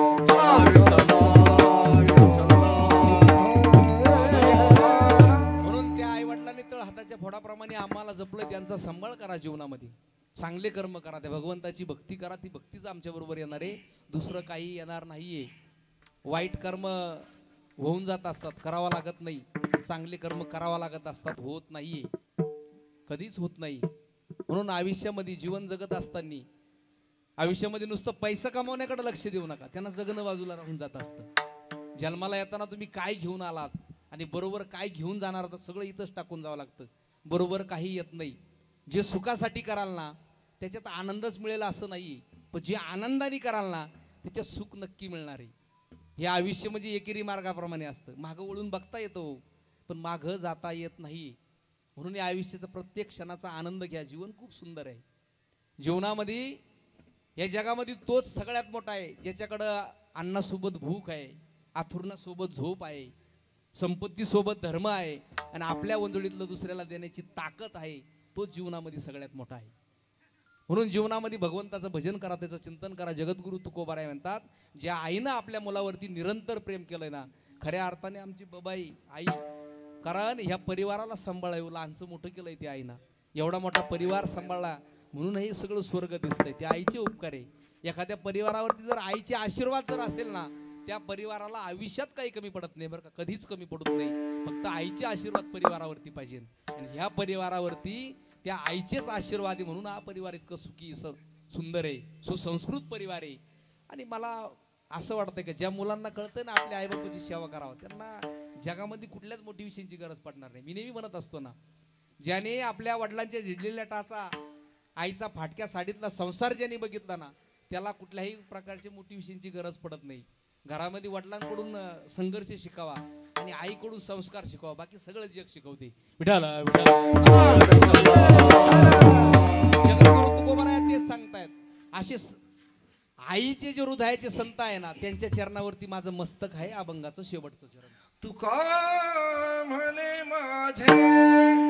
म्हणून त्या आई वडिलांनी तळ हाताच्या फोडाप्रमाणे आम्हाला जपलं, त्यांचा सांभाळ करा जीवनामध्ये. चांगले कर्म करा, त्या भगवंताची भक्ती करा, ती भक्तीच आमच्या बरोबर येणार आहे, दुसरं काही येणार नाहीये. वाईट कर्म होऊन जात असतात, करावं लागत नाही. चांगले कर्म करावं लागत असतात, होत नाहीये, कधीच होत नाही. म्हणून आयुष्यामध्ये जीवन जगत असताना आयुष्यामध्ये नुसतं पैसा कमावण्याकडे लक्ष देऊ नका, त्यांना जगणं बाजूला राहून जात असतं. जन्माला येताना तुम्ही काय घेऊन आलात आणि बरोबर काय घेऊन जाणार तर सगळं इथंच टाकून जावं लागतं. बरोबर काही येत नाही. जे सुखासाठी कराल ना त्याच्यात आनंदच मिळेल असं नाही, पण जे आनंदाने कराल ना त्याच्यात सुख नक्की मिळणार आहे. हे आयुष्य म्हणजे एकेरी मार्गाप्रमाणे असतं, मागं वळून बघता येतो पण मागं जाता येत नाही. म्हणून या आयुष्याचा प्रत्येक क्षणाचा आनंद घ्या. जीवन खूप सुंदर आहे. जीवनामध्ये या जगामध्ये तोच सगळ्यात मोठा आहे ज्याच्याकडं अन्नासोबत भूक आहे, आथुरणासोबत झोप आहे, संपत्तीसोबत धर्म आहे, आणि आपल्या वंजळीतलं दुसऱ्याला देण्याची ताकद आहे. तोच जीवनामध्ये सगळ्यात मोठा आहे. म्हणून जीवनामध्ये भगवंताचं भजन करा, त्याचं चिंतन करा. जगद्गुरु तुकोबाराय म्हणतात, ज्या आईनं आपल्या मुलावरती निरंतर प्रेम केलंय ना, खऱ्या अर्थाने आमची बाबाई आई. कारण ह्या परिवाराला सांभाळावं, लहानचं मोठं केलंय त्या आईनं. एवढा मोठा परिवार सांभाळला म्हणून हे सगळं स्वर्ग दिसतंय. त्या आईचे उपकार आहे. एखाद्या परिवारावरती जर आईचे आशीर्वाद जर असेल ना, त्या परिवाराला आयुष्यात काही कमी पडत नाही बरं का, कधीच कमी पडत नाही. फक्त आईचे आशीर्वाद परिवारावरती पाहिजे, आणि ह्या परिवारावरती त्या आईचेच आशीर्वाद आहे. म्हणून हा परिवार इतकं सुखी सुंदर आहे, सुसंस्कृत परिवार आहे. आणि मला असं वाटतं की ज्या मुलांना कळतं ना आपल्या आईबापाची सेवा करावं त्यांना जगामध्ये कुठल्याच मोटिवेशनची गरज पडणार नाही. मी नेहमी म्हणत असतो ना, ज्याने आपल्या वडिलांच्या झिजलेल्या टाचा, आईचा फाटक्या साडीतला संसार ज्याने बघितला ना, त्याला कुठल्याही प्रकारची मोटिवेशनची गरज पडत नाही. घरामध्ये वडिलांकडून संघर्ष शिकावा आणि आईकडून संस्कार शिकावा, बाकी सगळं जग शिकवते. विठाला जगद्गुरु तुकोबाराया तेच सांगतायत. असे आईचे जे हृदयाचे संत आहे ना, त्यांच्या चरणावरती माझं मस्तक आहे. अभंगाचं शेवटचं चरण. तुका म्हणे माझे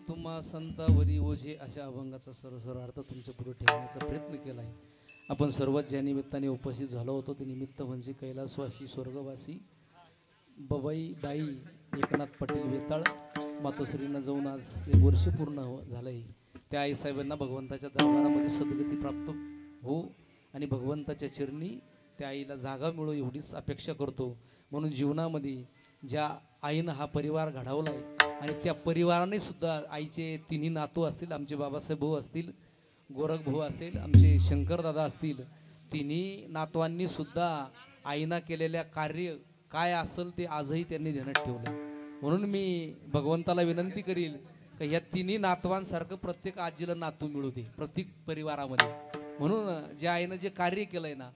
तुम्हा संतावरी ओझे अशा अभंगाचा सरसर अर्थ तुमच्या पुढे ठेवण्याचा प्रयत्न केला आहे. आपण सर्वच ज्या निमित्ताने उपस्थित झालो होतो ते निमित्त म्हणजे कैलासवासी स्वर्गवासी बाई एकनाथ पाटील वेताळ मातोश्रींना जाऊन आज 1 वर्ष पूर्ण झालं आहे. त्या आईसाहेबांना भगवंताच्या दरबारामध्ये सद्गती प्राप्त हो आणि भगवंताच्या चरणी त्या आईला जागा मिळो एवढीच अपेक्षा करतो. म्हणून जीवनामध्ये ज्या आईनं हा परिवार घडवला आहे आणि त्या परिवाराने सुद्धा आईचे 3 नातू असतील, आमचे बाबासाहेब भाऊ असतील, गोरख भाऊ असेल, आमचे शंकरदादा असतील, 3 नातवांनी सुद्धा आईना केलेल्या कार्य काय असेल ते आजही त्यांनी ध्यानात ठेवलं. म्हणून मी भगवंताला विनंती करील की या 3 नातवांसारखं प्रत्येक आजीला नातू मिळू दे प्रत्येक परिवारामध्ये. म्हणून ज्या आईनं जे कार्य केलंय ना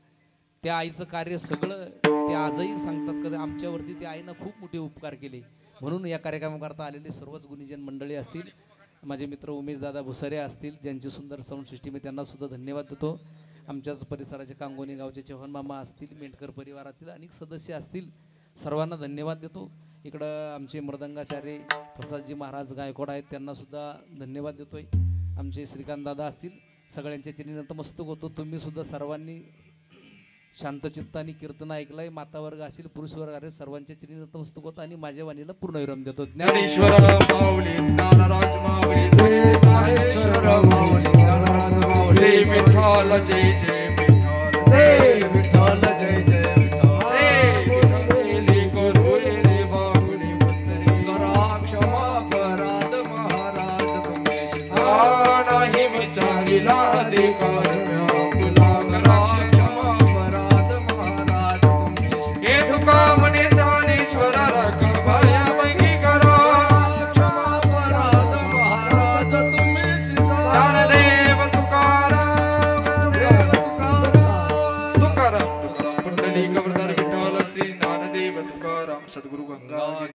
त्या आईचं कार्य सगळं ते आजही सांगतात की आमच्यावरती त्या आईनं खूप मोठे उपकार केले. म्हणून या कार्यक्रमाकरता आलेले सर्वच गुणीजन मंडळी असतील, माझे मित्र उमेश दादा भुसारे असतील, ज्यांची सुंदर साऊंड सिस्टीम आहे त्यांना सुद्धा धन्यवाद देतो. आमच्याच परिसराचे कांगोनी गावचे चव्हाण मामा असतील, मेंढकर परिवारातील अनेक सदस्य असतील, सर्वांना धन्यवाद देतो. इकडं आमचे मृदंगाचार्य प्रसादजी महाराज गायकवाड आहेत त्यांना सुद्धा धन्यवाद देतोय. आमचे श्रीकांत दादा असतील, सगळ्यांच्या चिन्ही नतमस्तक होतो. तुम्ही सुद्धा सर्वांनी शांतचित्ताने कीर्तन ऐकलंय. माता वर्ग असेल, पुरुष वर्ग असेल, सर्वांच्या चिन्ही नतमस्तक होतो आणि माझ्या वाणीला पूर्ण विराम देतो. ज्ञानेश्वर माऊली ज्ञानराज माऊली ज्ञानेश्वर माऊली ज्ञानराज माऊली जय विठ्ठल जय जय विठ्ठल जय विठ्ठल जय जय विठ्ठल रे गुरुली रे बागुनी वस्तरी करा क्षमा अपराध महाराज तुम्ही नाही विचारिला अधिकार तुला करा क्षमा अपराध महाराज तुम्ही हे तुका म्हणे ज्ञानेश्वर रखबाया पैकी करा क्षमा अपराध महाराज तुम्ही ज्ञानदेव तुकाराम तुकाराम पुंडलिक अवतार विठ्ठल श्री ज्ञानदेव तुकाराम सद्गुरु